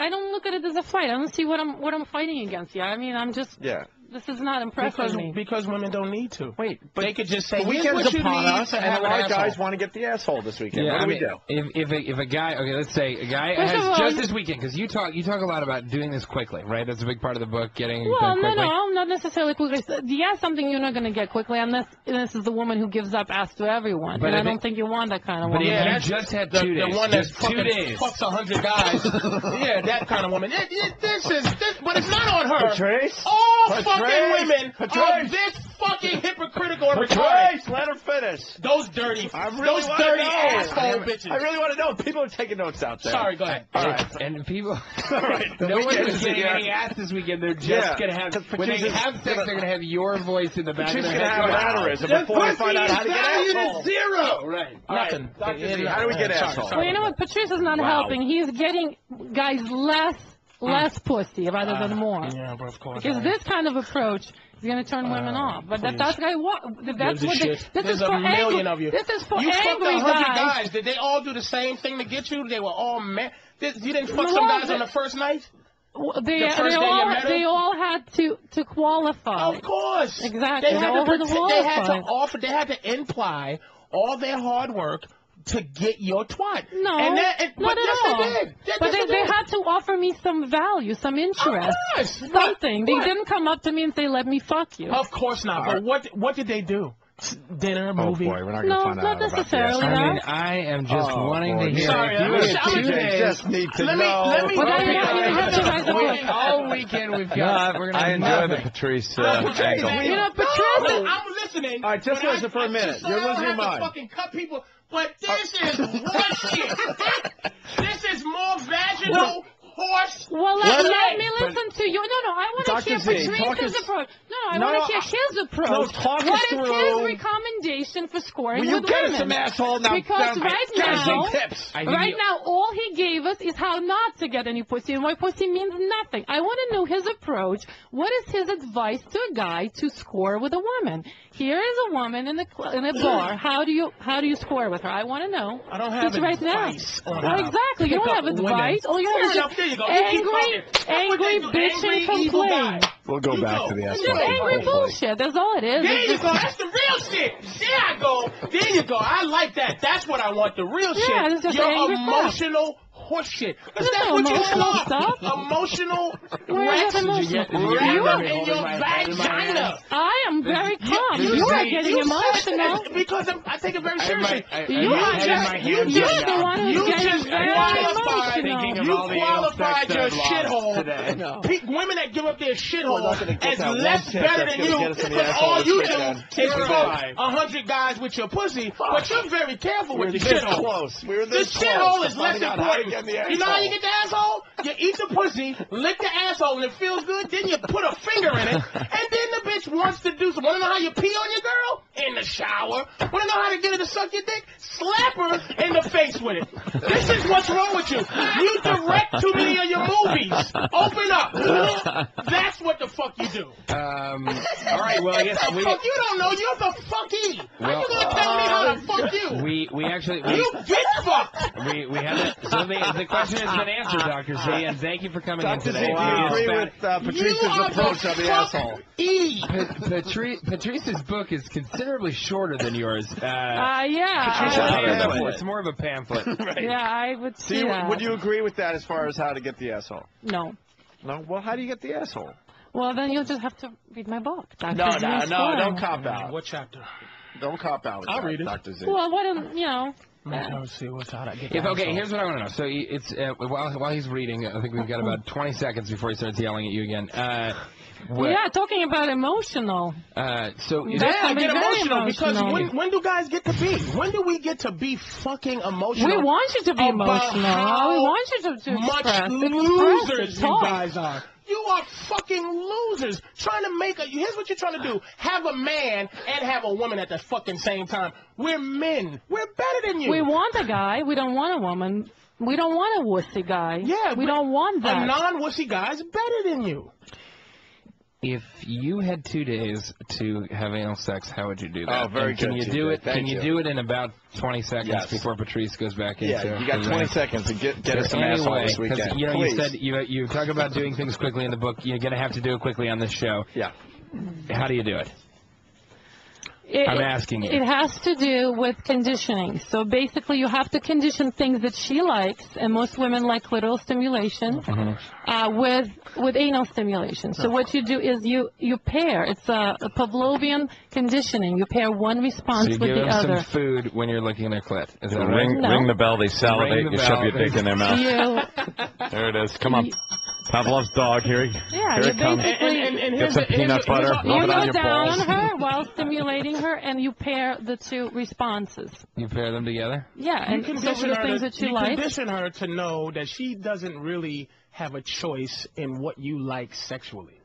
[SPEAKER 2] don't look at it as a fight. I don't see what I'm fighting against. I mean, I'm just.
[SPEAKER 1] Yeah.
[SPEAKER 2] This is not impressing me.
[SPEAKER 4] Because women don't need to.
[SPEAKER 1] Wait, but
[SPEAKER 4] they could just say,
[SPEAKER 1] the weekend's upon us, and a lot of guys want to get the asshole this weekend. What do we do?
[SPEAKER 5] If a guy, let's say a guy has just this weekend, because you talk a lot about doing this quickly, right? That's a big part of the book, getting it done quickly.
[SPEAKER 2] No, not necessarily quickly. Yeah, something you're not going to get quickly unless this is the woman who gives up ass to everyone. But I don't think you want that kind of woman.
[SPEAKER 5] But if you just had 2 days,
[SPEAKER 4] the one that's fucks 100 guys. Yeah, that kind of woman. But it's not on her.
[SPEAKER 1] Patrice?
[SPEAKER 4] All fucking women are this fucking hypocritical and retarded.
[SPEAKER 1] Let her finish.
[SPEAKER 4] Those dirty asshole bitches.
[SPEAKER 1] I really want to know. People are taking notes out there.
[SPEAKER 4] Sorry, go ahead.
[SPEAKER 5] All right. And people,
[SPEAKER 1] all right.
[SPEAKER 5] No one's getting any ass this weekend. They're just going to have, when they have sex, they're going to have your voice in the back of their head.
[SPEAKER 1] Have an aneurysm before they find out how to get asshole.
[SPEAKER 4] Zero. Right.
[SPEAKER 1] Nothing. How do we get asshole?
[SPEAKER 2] Well, you know what? Patrice is not helping. He's getting guys less pussy rather than more.
[SPEAKER 4] Yeah, but of course.
[SPEAKER 2] Because this kind of approach is going to turn women off. But that's what this is for
[SPEAKER 4] million of you.
[SPEAKER 2] This is for
[SPEAKER 4] you
[SPEAKER 2] angry
[SPEAKER 4] fucked 100 guys. Did they all do the same thing to get you? They were all mad. You didn't fuck some guys on the first night?
[SPEAKER 2] They all had to qualify.
[SPEAKER 4] Of course.
[SPEAKER 2] Exactly.
[SPEAKER 4] They had to imply all their hard work to get your twat.
[SPEAKER 2] No,
[SPEAKER 4] not at all. They did.
[SPEAKER 2] But they had to offer me some value, some interest, something. They didn't come up to me and say, "Let me fuck you."
[SPEAKER 4] Of course not. But what did they do? dinner, movie.
[SPEAKER 1] Oh boy, we're not gonna find out
[SPEAKER 2] not necessarily.
[SPEAKER 5] I mean, I am just wanting to hear.
[SPEAKER 4] Sorry,
[SPEAKER 1] I just need to know.
[SPEAKER 4] Let me
[SPEAKER 5] all weekend we're gonna.
[SPEAKER 3] I enjoy the Patrice angle.
[SPEAKER 2] Patrice.
[SPEAKER 4] I'm listening.
[SPEAKER 1] All right, just listen for a minute. You're losing your mind.
[SPEAKER 4] Fucking cut people, but this is bullshit. This is more vaginal. Horse.
[SPEAKER 2] Well, let me listen to you. No, I want to hear Patrice's approach. I want to hear his approach.
[SPEAKER 1] No, talk us through.
[SPEAKER 2] What is his recommendation for scoring with women?
[SPEAKER 1] Will you get us some asshole now?
[SPEAKER 2] Because
[SPEAKER 1] tips.
[SPEAKER 2] Right now, all he gave us is how not to get any pussy, and why pussy means nothing. I want to know his approach. What is his advice to a guy to score with a woman? Here is a woman in a bar. How do you score with her? I want to know.
[SPEAKER 4] I don't have
[SPEAKER 2] advice. Well, exactly. You don't have advice. All you have is just angry bitch and complain.
[SPEAKER 1] We'll go back to the
[SPEAKER 2] It's just angry bullshit. That's all it is.
[SPEAKER 4] There you go. That's the real shit. There I go. There you go. I like that. That's what I want. The real shit.
[SPEAKER 2] It's just
[SPEAKER 4] your emotional horse shit. Because that's what you are. Emotional rats in your vagina.
[SPEAKER 2] I am very calm. You are getting emotional.
[SPEAKER 4] Because I take it very seriously.
[SPEAKER 2] You're the one who's getting very emotional.
[SPEAKER 4] You qualified your shithole. Women that give up their shithole as less better than you, because all you do is fuck 100 guys with your pussy, but you're very careful with the shithole. The shithole is less important. You know how you get the asshole? You eat the pussy, lick the asshole, and it feels good, then you put a finger in it, and then the bitch wants to do something. Want to know how you pee on your girl? In the shower. Want to know how to get her to suck your dick? Slap her in the face with it. This is what's wrong with you. You direct too many of your movies. Open up. That's what the fuck you do.
[SPEAKER 5] All right, well, I guess
[SPEAKER 4] what the fuck you don't know? You're the fucky. How you gonna tell me how to fuck you?
[SPEAKER 5] We actually...
[SPEAKER 4] You get fucked.
[SPEAKER 5] We have it. So the question has been answered, Dr. Z, and thank you for coming in today.
[SPEAKER 1] Dr. Z, do you agree with Patrice's approach of the asshole?
[SPEAKER 5] Patrice's book is considerably shorter than yours. It's more of a pamphlet.
[SPEAKER 2] Right. Yeah, I would see that.
[SPEAKER 1] Would you agree with that as far as how to get the asshole?
[SPEAKER 2] No.
[SPEAKER 1] No? Well, how do you get the asshole?
[SPEAKER 2] Well, then you'll just have to read my book.
[SPEAKER 1] No, don't cop out.
[SPEAKER 4] What chapter?
[SPEAKER 1] Don't cop out.
[SPEAKER 4] I'll read it.
[SPEAKER 1] Dr. Z.
[SPEAKER 2] Well, you know...
[SPEAKER 4] Let's see what's how to get
[SPEAKER 5] okay, here's what I want to know. So it's while he's reading, I think we've got about 20 seconds before he starts yelling at you again.
[SPEAKER 2] Talking about emotional.
[SPEAKER 4] Get emotional because when do guys get to be? When do we get to be fucking emotional?
[SPEAKER 2] We want you to be emotional. We want you to express.
[SPEAKER 4] Losers you guys are. You are fucking losers. Here's what you're trying to do. Have a man and have a woman at the fucking same time. We're men. We're better than you.
[SPEAKER 2] We want a guy. We don't want a woman. We don't want a wussy guy.
[SPEAKER 4] Yeah.
[SPEAKER 2] We don't want that.
[SPEAKER 4] A non-wussy guy is better than you.
[SPEAKER 5] If you had 2 days to have anal sex, how would you do that?
[SPEAKER 1] Oh, very good.
[SPEAKER 5] Can you do it? Can you do it in about 20 seconds before Patrice goes back into?
[SPEAKER 1] Yeah, you got 20 seconds to get us some asshole this weekend.
[SPEAKER 5] You know, you said you talk about doing things quickly in the book. You're gonna have to do it quickly on this show.
[SPEAKER 1] Yeah.
[SPEAKER 5] How do you do it? I'm asking you.
[SPEAKER 2] It has to do with conditioning. So basically, you have to condition things that she likes, and most women like clitoral stimulation, with anal stimulation. So what you do is you pair. It's a Pavlovian conditioning. You pair one response with the other.
[SPEAKER 5] So you give them some food when you're licking their clit. Is that right?
[SPEAKER 3] Ring the bell. They salivate. You shove your dick in their mouth. There it is. Come on. Pavlov's dog. Here it comes. Get some peanut butter.
[SPEAKER 2] You go down on her while stimulating her, and you pair the two responses.
[SPEAKER 5] You pair them together?
[SPEAKER 2] Yeah, and those are the things that you like.
[SPEAKER 4] You condition her to know that she doesn't really have a choice in what you like sexually.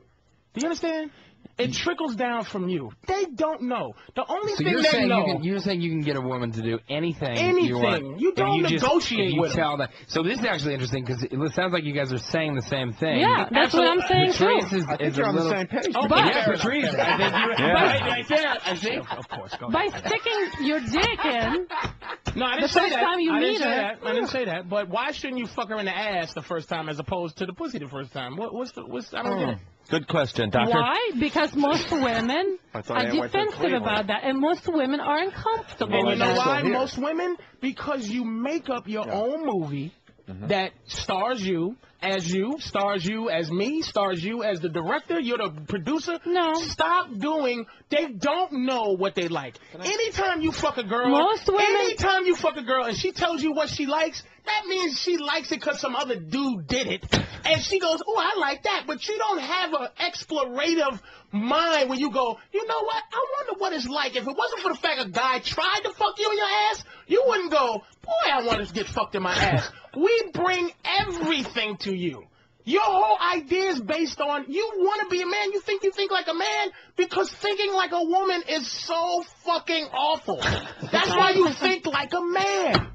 [SPEAKER 4] Do you understand? It trickles down from you. They don't know. The only thing they know...
[SPEAKER 5] You're saying you can get a woman to do anything you want.
[SPEAKER 4] You don't negotiate with
[SPEAKER 5] tell them. So this is actually interesting because it sounds like you guys are saying the same thing.
[SPEAKER 2] Yeah, that's what I'm saying too.
[SPEAKER 1] I think you're on the same page.
[SPEAKER 4] Oh,
[SPEAKER 5] yeah, Patrice. I think you right there. I think.
[SPEAKER 4] Of course. Go
[SPEAKER 2] by sticking your dick in...
[SPEAKER 4] No, I didn't say that.
[SPEAKER 2] Time you meet her.
[SPEAKER 4] I didn't say that. But why shouldn't you fuck her in the ass the first time as opposed to the pussy the first time? I don't get it.
[SPEAKER 3] Good question, Doctor.
[SPEAKER 2] Why? Because most women are defensive about that, and most women are uncomfortable.
[SPEAKER 4] And you know why? Most women? Because you make up your own movie that stars you, stars you as me, stars you as the director, you're the producer.
[SPEAKER 2] No.
[SPEAKER 4] Stop doing, they don't know what they like. Anytime you fuck a girl, anytime you fuck a girl and she tells you what she likes, that means she likes it because some other dude did it. And she goes, oh, I like that. But you don't have an explorative mind when you go, you know what? I wonder what it's like. If it wasn't for the fact a guy tried to fuck you in your ass, you wouldn't go, boy, I want to get fucked in my ass. We bring everything to you. Your whole idea is based on you want to be a man. You think like a man because thinking like a woman is so fucking awful. That's why you think like a man.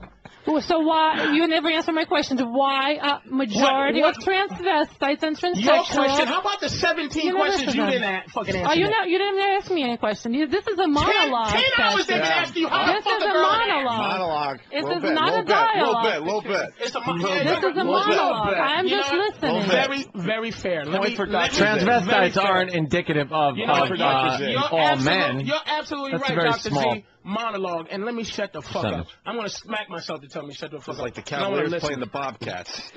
[SPEAKER 2] So why, you never answered my question, why majority of transvestites and transsexuals...
[SPEAKER 4] Your question, how about the 17 questions you didn't fucking answer?
[SPEAKER 2] You didn't ask me any question. This is a monologue.
[SPEAKER 4] 10 hours they've been asking you how to fuck a girl.
[SPEAKER 2] This is a monologue. This is not a dialogue.
[SPEAKER 1] A little bit.
[SPEAKER 2] This is a monologue. I'm just listening.
[SPEAKER 4] Very, very fair.
[SPEAKER 3] Transvestites aren't indicative of all men.
[SPEAKER 4] You're absolutely right, Dr. Z. Monologue, and let me shut the fuck up. I'm going to smack myself to tell me shut the fuck up.
[SPEAKER 1] It's like the Cavaliers playing the Bobcats.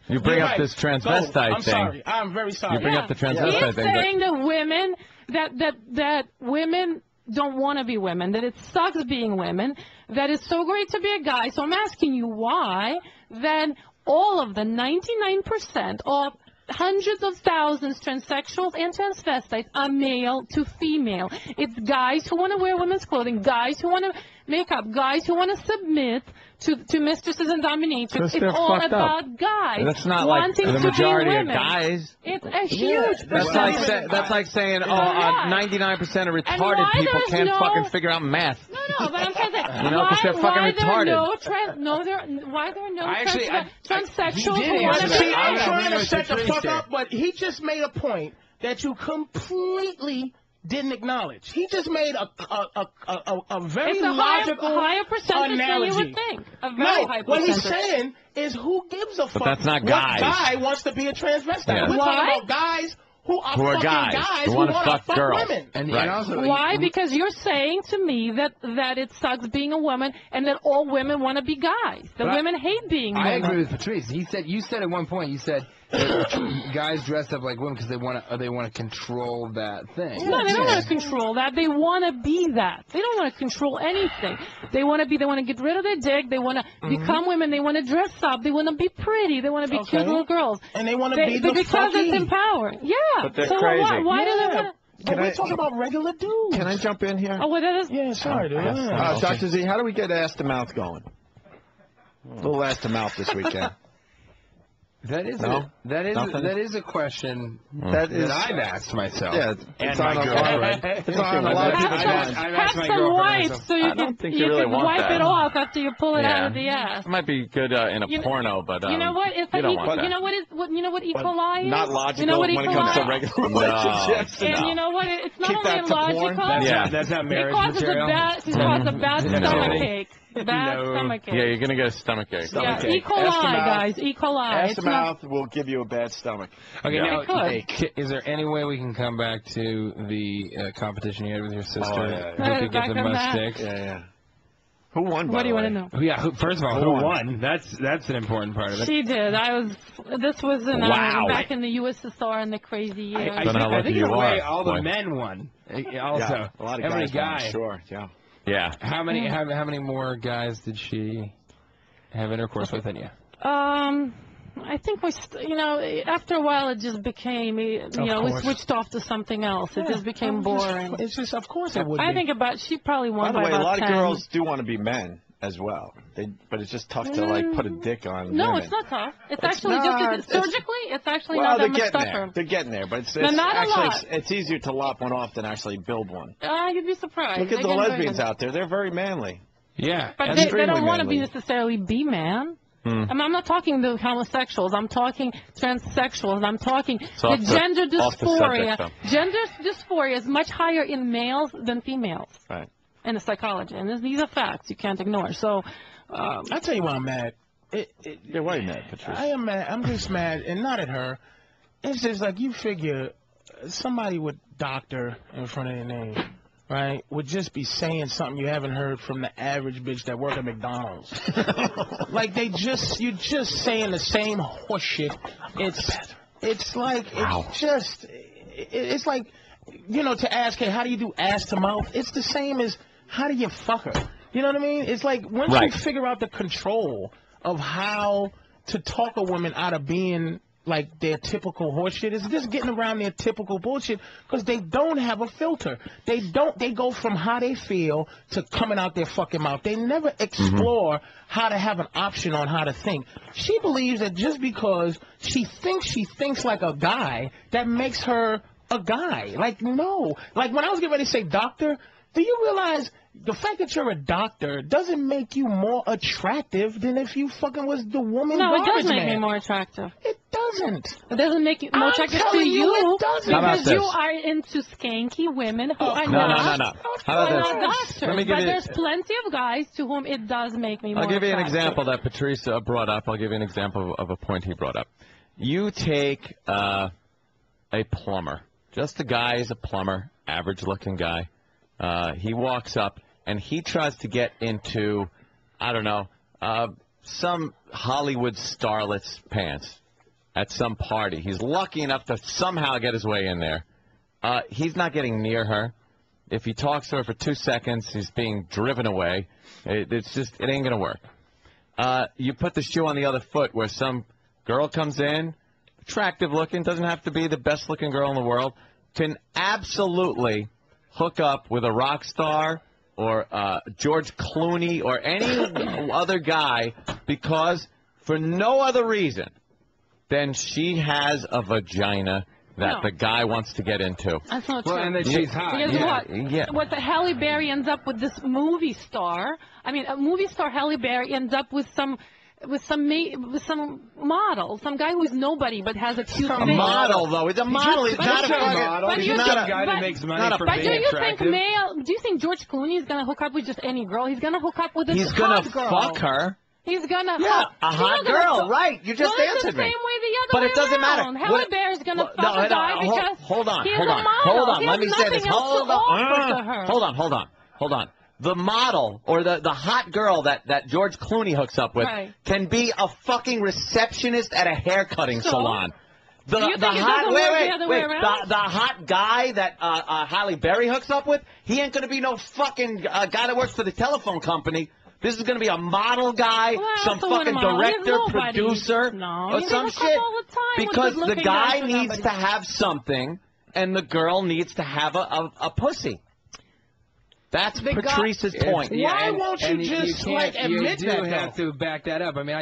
[SPEAKER 3] You bring up this transvestite thing.
[SPEAKER 4] I'm sorry. I'm very sorry.
[SPEAKER 3] You bring up the transvestite thing.
[SPEAKER 2] He's saying that women, that women don't want to be women, that it sucks being women, that it's so great to be a guy. So I'm asking you why then all of the 99% of hundreds of thousands transsexuals and transvestites are male to female. It's guys who want to wear women's clothing, guys who want to make up, guys who want to submit to mistresses and dominatrix. It's all about guys.
[SPEAKER 3] That's not like the majority of guys.
[SPEAKER 2] It's a huge percentage.
[SPEAKER 3] That's like saying 99% of retarded people can't fucking figure out math.
[SPEAKER 2] No, but I'm trying to say,
[SPEAKER 3] you know, because they're fucking retarded.
[SPEAKER 2] Why there are no transsexuals who want to be
[SPEAKER 4] gay? I'm trying to shut the fuck up, but he just made a point that you completely didn't acknowledge. He just made a very logical
[SPEAKER 2] higher percentage
[SPEAKER 4] analogy.
[SPEAKER 2] than you would think. A very high percentage.
[SPEAKER 4] What he's saying is who gives a fuck?
[SPEAKER 3] But that's not guys.
[SPEAKER 4] What guy wants to be a transvestite?
[SPEAKER 3] Yeah.
[SPEAKER 4] We're talking about guys who are fucking guys who want to fuck
[SPEAKER 3] girls.
[SPEAKER 4] women.
[SPEAKER 5] And also,
[SPEAKER 2] why? Because you're saying to me that it sucks being a woman and that all women want to be guys. That women hate being women.
[SPEAKER 5] I agree with Patrice. You said at one point, you said guys dress up like women because they want to control that thing.
[SPEAKER 2] No, they don't want to control that. They want to be that. They don't want to control anything. They want to get rid of their dick. They want to become women. They want to dress up. They want to be pretty. They want to be cute little girls.
[SPEAKER 4] And they want to be the
[SPEAKER 2] because it's empowering. Yeah.
[SPEAKER 1] But they're
[SPEAKER 2] so
[SPEAKER 1] crazy.
[SPEAKER 2] Why do they want to?
[SPEAKER 4] We're talking about regular dudes.
[SPEAKER 1] Can I jump in here?
[SPEAKER 2] Oh, what is?
[SPEAKER 4] Yeah, sorry, dude.
[SPEAKER 1] Dr. Z, how do we get ass to mouth going? A little ass to mouth this weekend.
[SPEAKER 5] That is a question that I've asked myself.
[SPEAKER 1] Yeah,
[SPEAKER 5] and my girlfriend.
[SPEAKER 1] It's on a lot of people's minds.
[SPEAKER 2] Have some wipes so you can wipe it off after you pull it out of the ass.
[SPEAKER 3] It might be good in a porno, but
[SPEAKER 2] you know what? It's like you know what E. coli is?
[SPEAKER 1] Not logical
[SPEAKER 2] you know what
[SPEAKER 1] when it comes to regular relationships.
[SPEAKER 2] And you know what? It's not
[SPEAKER 1] Keep
[SPEAKER 2] only illogical.
[SPEAKER 5] That's not marriage material.
[SPEAKER 2] It causes a bad stomach ache. Bad stomach ache.
[SPEAKER 3] Yeah, you're going to get a stomach ache.
[SPEAKER 2] Yeah, E. coli, guys. E. coli.
[SPEAKER 1] Ass to mouth will give you a bad stomach.
[SPEAKER 5] Okay, now, is there any way we can come back to the competition you had with your sister? Who could get the most sticks?
[SPEAKER 1] Yeah. Who won,
[SPEAKER 2] What do you want to know?
[SPEAKER 5] Yeah, first of all, who won? That's an important part of it.
[SPEAKER 2] She did. This was back in the USSR in the crazy years.
[SPEAKER 5] I think in a way all the men won. Also,
[SPEAKER 1] a lot of
[SPEAKER 5] every
[SPEAKER 1] guys
[SPEAKER 5] guy.
[SPEAKER 1] won, sure, yeah.
[SPEAKER 3] Yeah.
[SPEAKER 5] How many more guys did she have intercourse with than you?
[SPEAKER 2] I think after a while it just became, we switched off to something else. It just became boring.
[SPEAKER 4] It's just, of course it would.
[SPEAKER 2] I think she probably won
[SPEAKER 1] by
[SPEAKER 2] about 10.
[SPEAKER 1] A lot of girls do want to be men as well. But it's just tough to put a dick on women.
[SPEAKER 2] It's not tough. It's actually surgically. It's actually not that much tougher.
[SPEAKER 1] They're getting there, but it's easier to lop one off than actually build one.
[SPEAKER 2] You'd be surprised.
[SPEAKER 1] Look at the lesbians out there. They're very manly.
[SPEAKER 5] Yeah,
[SPEAKER 2] but they don't want to necessarily be man. I'm not talking the homosexuals. I'm talking transsexuals. I'm talking the gender dysphoria. Gender dysphoria is much higher in males than females.
[SPEAKER 1] Right.
[SPEAKER 2] In the psychology, and these are facts you can't ignore. So,
[SPEAKER 4] I tell you why I'm mad.
[SPEAKER 1] Why are you mad, Patrice?
[SPEAKER 4] I am mad. I'm just mad, and not at her. It's just like you figure somebody with doctor in front of their name right, would just be saying something you haven't heard from the average bitch that work at McDonald's. Like you're just saying the same horse shit. It's like it's like, you know, to ask, hey, how do you do ass to mouth? It's the same as how do you fuck her? You know what I mean? It's like once you figure out the control of how to talk a woman out of being like their typical horseshit, is just getting around their typical bullshit, because they don't have a filter. They go from how they feel to coming out their fucking mouth. They never explore how to have an option on how to think. She believes that just because she thinks like a guy, that makes her a guy. Like, no. Like, when I was getting ready to say doctor, do you realize the fact that you're a doctor doesn't make you more attractive than if you fucking was the woman garbage man?
[SPEAKER 2] No, it does make me more attractive.
[SPEAKER 4] It doesn't.
[SPEAKER 2] It doesn't make you more attractive to you.
[SPEAKER 4] It doesn't.
[SPEAKER 2] Because you are into skanky women who are not doctors. But there's plenty of guys to whom it does make me more attractive.
[SPEAKER 3] I'll give you an example that Patrice brought up. I'll give you an example of a point he brought up. You take a plumber. Just a guy is a plumber, average-looking guy. He walks up, and he tries to get into, I don't know, some Hollywood starlet's pants at some party. He's lucky enough to somehow get his way in there. He's not getting near her. If he talks to her for 2 seconds, he's being driven away. It ain't going to work. You put the shoe on the other foot where some girl comes in, attractive looking, doesn't have to be the best looking girl in the world, can absolutely hook up with a rock star or George Clooney or any other guy, because for no other reason than she has a vagina that the guy wants to get into.
[SPEAKER 2] That's not true.
[SPEAKER 5] And that she's hot.
[SPEAKER 2] Because what the Halle Berry ends up with this movie star. I mean, a movie star Halle Berry ends up with some model, some guy who's nobody but has a cute face.
[SPEAKER 3] A model, though. It's a model. He's not a
[SPEAKER 5] model. He's not a guy that makes money for being attractive.
[SPEAKER 2] Do you think George Clooney is going to hook up with just any girl? He's going to hook up with a hot girl.
[SPEAKER 3] He's going to fuck her.
[SPEAKER 2] He's going to
[SPEAKER 3] a hot girl, right. You just answered me.
[SPEAKER 2] The same way the other
[SPEAKER 3] but
[SPEAKER 2] way
[SPEAKER 3] it doesn't
[SPEAKER 2] around.
[SPEAKER 3] matter.
[SPEAKER 2] Halle Berry's going to fuck a guy because
[SPEAKER 3] hold on.
[SPEAKER 2] He's a model.
[SPEAKER 3] Let me say this. Hold on. The model or the hot girl that George Clooney hooks up with can be a fucking receptionist at a haircutting salon. The hot guy that Halle Berry hooks up with, he ain't going to be no fucking guy that works for the telephone company. This is going to be a model guy, some fucking director, producer, or some shit. Because the guy needs to have something, and the girl needs to have a pussy. That's Patrice's point.
[SPEAKER 4] Why won't you just admit that?
[SPEAKER 5] You do have to back that up. I mean,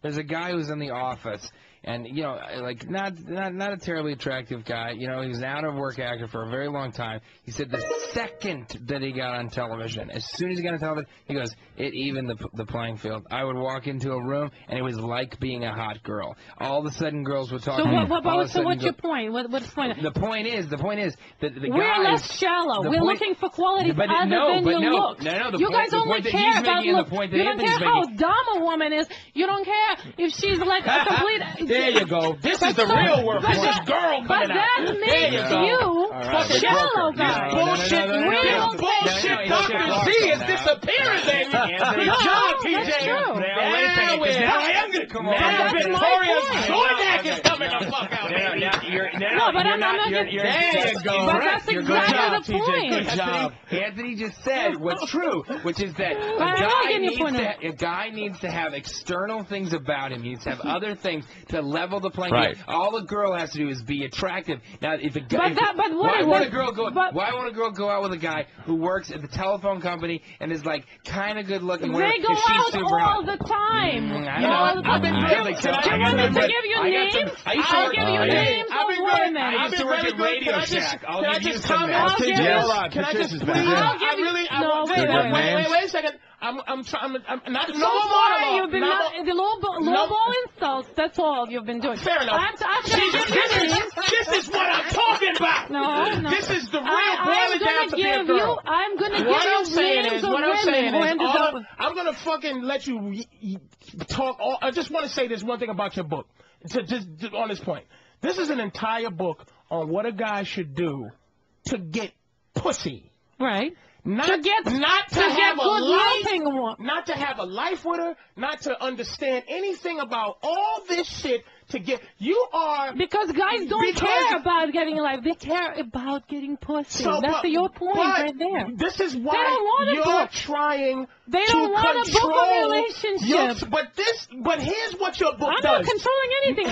[SPEAKER 5] there's a guy who's in the office, and you know, like not a terribly attractive guy. You know, he was an out of work actor for a very long time. He said the second that he got on television, as soon as he got on television, he goes, it evened the playing field. I would walk into a room, and it was like being a hot girl. All of a sudden, girls would talk.
[SPEAKER 2] So what's your point? What's the point?
[SPEAKER 5] The point is that the guy
[SPEAKER 2] we're less shallow. We're looking for quality other than your looks. You guys only care about looks. You don't care how dumb a woman is. You don't care if she's like a complete.
[SPEAKER 4] There you go. This is the real work. This is girl coming out.
[SPEAKER 2] But that makes you shallow, guys.
[SPEAKER 4] Bullshit. Real bullshit. Dr. Z is disappearing, baby. Good job, TJ.
[SPEAKER 2] That's true.
[SPEAKER 4] Now I am going to come on. Now Victoria's Zordak is coming the fuck out.
[SPEAKER 2] No, but I'm not.
[SPEAKER 4] There you go.
[SPEAKER 2] But that's exactly the point.
[SPEAKER 4] Good job.
[SPEAKER 5] Anthony just said what's true, which is that a guy needs to have external things about him. He needs to have other things to level the playing field. All the girl has to do is be attractive. Now, if a guy, why won't a girl go out with a guy who works at the telephone company and is like kind of good looking?
[SPEAKER 2] They go out all the time.
[SPEAKER 5] I've been
[SPEAKER 2] to give you names. I'll give you names of women.
[SPEAKER 5] I used to work at Radio Shack. I'll give you some names.
[SPEAKER 4] Can I just wait a second. I'm not no more.
[SPEAKER 2] You've been the lowball insults. That's all you've been doing.
[SPEAKER 4] Fair enough. This is what I'm talking about.
[SPEAKER 2] No.
[SPEAKER 4] This is the real boiling down to be a girl.
[SPEAKER 2] I'm going to give you names of women who ended up with.
[SPEAKER 4] I'm going to fucking let you talk. I just want to say this one thing about your book. Just on this point. This is an entire book on what a guy should do to get pussy.
[SPEAKER 2] Right.
[SPEAKER 4] Not to have a life with her, not to understand anything about all this shit.
[SPEAKER 2] Because guys don't care about getting a life. They care about getting pussy. That's your point right there.
[SPEAKER 4] This is why you're trying
[SPEAKER 2] They don't want to book a relationship.
[SPEAKER 4] But here's what your book does.
[SPEAKER 2] I'm not controlling anything.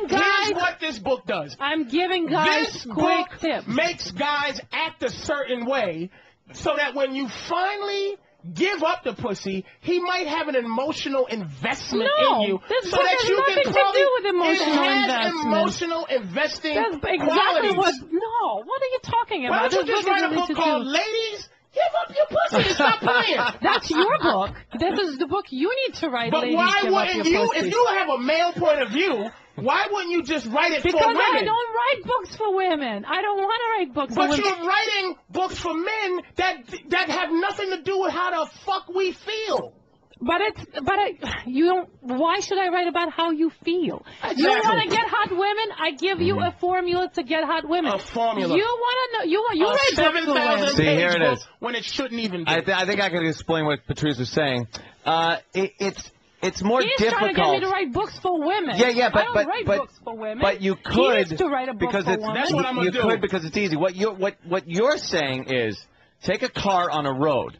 [SPEAKER 4] Here's what this book does.
[SPEAKER 2] I'm giving guys quick tips.
[SPEAKER 4] Makes guys act a certain way so that when you finally give up the pussy, he might have an emotional investment in you.
[SPEAKER 2] This
[SPEAKER 4] so
[SPEAKER 2] book
[SPEAKER 4] that
[SPEAKER 2] has
[SPEAKER 4] you
[SPEAKER 2] nothing
[SPEAKER 4] can
[SPEAKER 2] to do with emotional
[SPEAKER 4] investment.
[SPEAKER 2] investment.
[SPEAKER 4] It has emotional investing
[SPEAKER 2] That's exactly
[SPEAKER 4] qualities.
[SPEAKER 2] What are you talking about?
[SPEAKER 4] Why don't you just write a book called Ladies, Give Up Your Pussy and Stop Playing?
[SPEAKER 2] That's your book. This is the book you need to write.
[SPEAKER 4] But
[SPEAKER 2] Ladies,
[SPEAKER 4] why
[SPEAKER 2] Give Up
[SPEAKER 4] wouldn't
[SPEAKER 2] Your Pussy.
[SPEAKER 4] if you have a male point of view, why wouldn't you just write it for women?
[SPEAKER 2] Because I don't write books for women. I don't want to write books for women.
[SPEAKER 4] But you're writing books for men that have nothing to do with how the fuck we feel.
[SPEAKER 2] You don't. Why should I write about how you feel?
[SPEAKER 4] Exactly.
[SPEAKER 2] You want to get hot women? I give you a formula to get hot women.
[SPEAKER 4] A formula.
[SPEAKER 2] You want to know? You write
[SPEAKER 4] 7,000
[SPEAKER 3] See, here
[SPEAKER 4] page
[SPEAKER 3] it
[SPEAKER 4] book
[SPEAKER 3] is.
[SPEAKER 4] when it shouldn't even be.
[SPEAKER 3] I think I can explain what Patrice was saying. It's more
[SPEAKER 2] He's
[SPEAKER 3] difficult.
[SPEAKER 2] trying to get me to write books for women.
[SPEAKER 3] Yeah, but
[SPEAKER 2] I don't write books for women.
[SPEAKER 3] But you could
[SPEAKER 2] He needs to write a book
[SPEAKER 3] because
[SPEAKER 2] for women.
[SPEAKER 4] That's what I'm gonna do.
[SPEAKER 3] You could because it's easy. What you're saying is take a car on a road,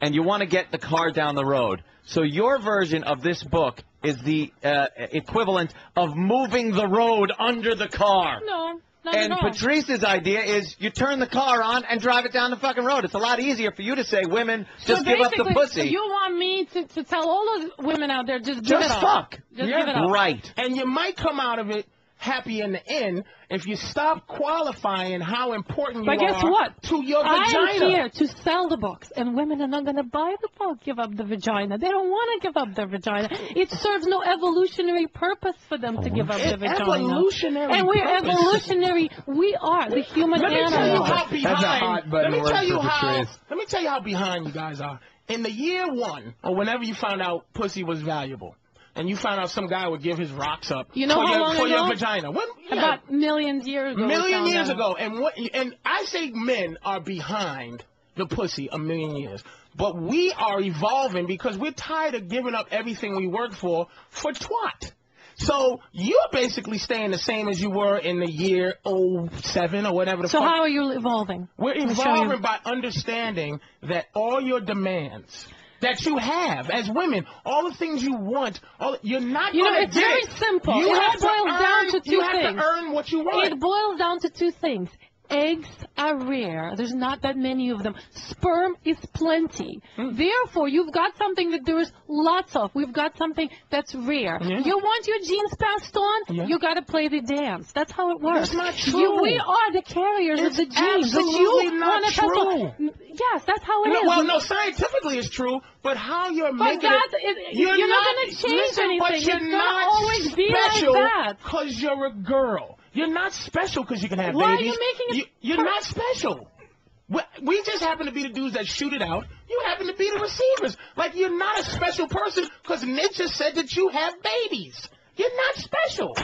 [SPEAKER 3] and you want to get the car down the road. So your version of this book is the equivalent of moving the road under the car.
[SPEAKER 2] No.
[SPEAKER 3] And Patrice's idea is you turn the car on and drive it down the fucking road. It's a lot easier for you to say, women, just give up the pussy.
[SPEAKER 2] You want me to tell all those women out there, just give it up.
[SPEAKER 3] Fuck.
[SPEAKER 2] Just give it up.
[SPEAKER 3] Right.
[SPEAKER 4] And you might come out of it happy in the end if you stop qualifying how important you are
[SPEAKER 2] guess what?
[SPEAKER 4] to your vagina.
[SPEAKER 2] I am here to sell the books, and women are not going to buy the book, Give Up the Vagina. They don't want to give up their vagina. It serves no evolutionary purpose for them to give up their vagina.
[SPEAKER 4] Evolutionary
[SPEAKER 2] and we're
[SPEAKER 4] purpose.
[SPEAKER 2] evolutionary. We are the human animal.
[SPEAKER 4] Let me tell you how behind you guys are. In the year one, or whenever you found out pussy was valuable, and you found out some guy would give his rocks up for your vagina.
[SPEAKER 2] About millions of years ago.
[SPEAKER 4] Million years ago. And I say men are behind the pussy a million years. But we are evolving because we're tired of giving up everything we work for twat. So you're basically staying the same as you were in the year 07 or whatever the fuck.
[SPEAKER 2] So how are you evolving?
[SPEAKER 4] We're evolving by understanding that all your demands that you have as women, all the things you want, you're not going to get.
[SPEAKER 2] It's very simple.
[SPEAKER 4] You
[SPEAKER 2] It boils down to two things.
[SPEAKER 4] You have to earn what you want.
[SPEAKER 2] It boils down to two things. Eggs are rare. There's not that many of them. Sperm is plenty. Therefore, you've got something that there is lots of. We've got something that's rare. You want your genes passed on? You got to play the dance. That's how it works.
[SPEAKER 4] That's not true.
[SPEAKER 2] We are the carriers of the genes.
[SPEAKER 4] Absolutely not
[SPEAKER 2] true. Yes, that's how it is.
[SPEAKER 4] Well, no, scientifically it's true, but how you're making
[SPEAKER 2] you're not going to change anything.
[SPEAKER 4] But you're
[SPEAKER 2] it's
[SPEAKER 4] not
[SPEAKER 2] always be
[SPEAKER 4] special
[SPEAKER 2] like that.
[SPEAKER 4] because you're a girl. You're not special because you can have
[SPEAKER 2] Why
[SPEAKER 4] babies.
[SPEAKER 2] Are you making it
[SPEAKER 4] You're not special. We just happen to be the dudes that shoot it out. You happen to be the receivers. Like, you're not a special person because nature said that you have babies. You're not special.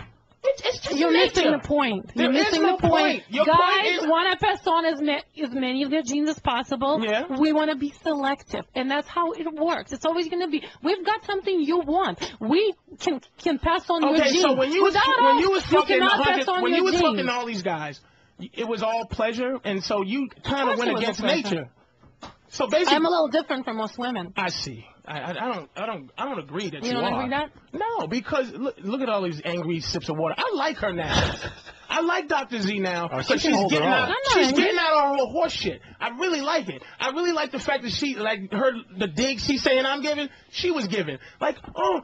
[SPEAKER 4] It's just
[SPEAKER 2] You're
[SPEAKER 4] nature.
[SPEAKER 2] missing the point. You're missing the point. Guys want to pass on as many of their genes as possible.
[SPEAKER 4] Yeah.
[SPEAKER 2] We want to be selective, and that's how it works. It's always going to be. We've got something you want. We can pass on your genes.
[SPEAKER 4] Okay, so when you was
[SPEAKER 2] fucking
[SPEAKER 4] fucking all these guys, it was all pleasure, and so you kind of went against nature. So basically,
[SPEAKER 2] I'm a little different from most women.
[SPEAKER 4] I see. I don't agree that
[SPEAKER 2] you don't agree that?
[SPEAKER 4] No, because look at all these angry sips of water. I like her now. I like Dr. Z now because she's getting out all her horse shit. I really like it. I really like the fact that she the dig she's saying I'm giving. She was giving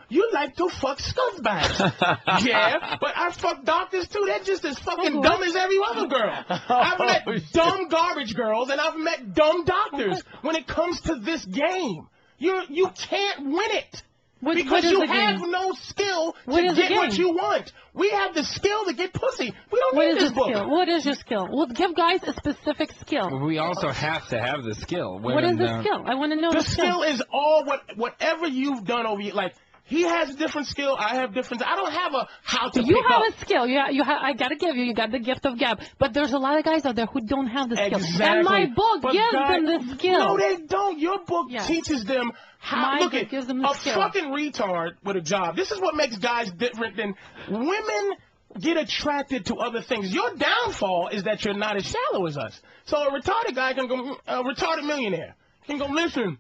[SPEAKER 4] you like to fuck scuzbags. Yeah, but I fuck doctors too. They're just as fucking dumb as every other girl. I've met dumb garbage girls and I've met dumb doctors. When it comes to this game, you can't win it. Because you have no skill to get what you want. We have the skill to get pussy. We don't need this book.
[SPEAKER 2] What is your skill? Well, give guys a specific skill.
[SPEAKER 5] We also have to have the skill.
[SPEAKER 2] What is the skill? I want to know the skill.
[SPEAKER 4] The skill is whatever you've done over here. Like, He has a different skill. I have different. I don't have a how to.
[SPEAKER 2] You have a skill. I gotta give you. You got the gift of gab. But there's a lot of guys out there who don't have the skill.
[SPEAKER 4] Exactly.
[SPEAKER 2] And my book gives them the skill.
[SPEAKER 4] No, they don't. Your book teaches them how. Look
[SPEAKER 2] gives them the skill.
[SPEAKER 4] Fucking retard with a job. This is what makes guys different than women. Get attracted to other things. Your downfall is that you're not as shallow as us. So a retarded guy can go. A retarded millionaire can go. Listen.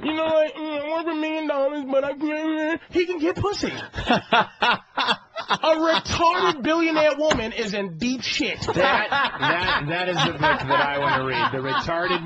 [SPEAKER 4] You know, I want $1 million, but he can get pussy. A retarded billionaire woman is in deep shit.
[SPEAKER 5] That is the book that I want to read. The Retarded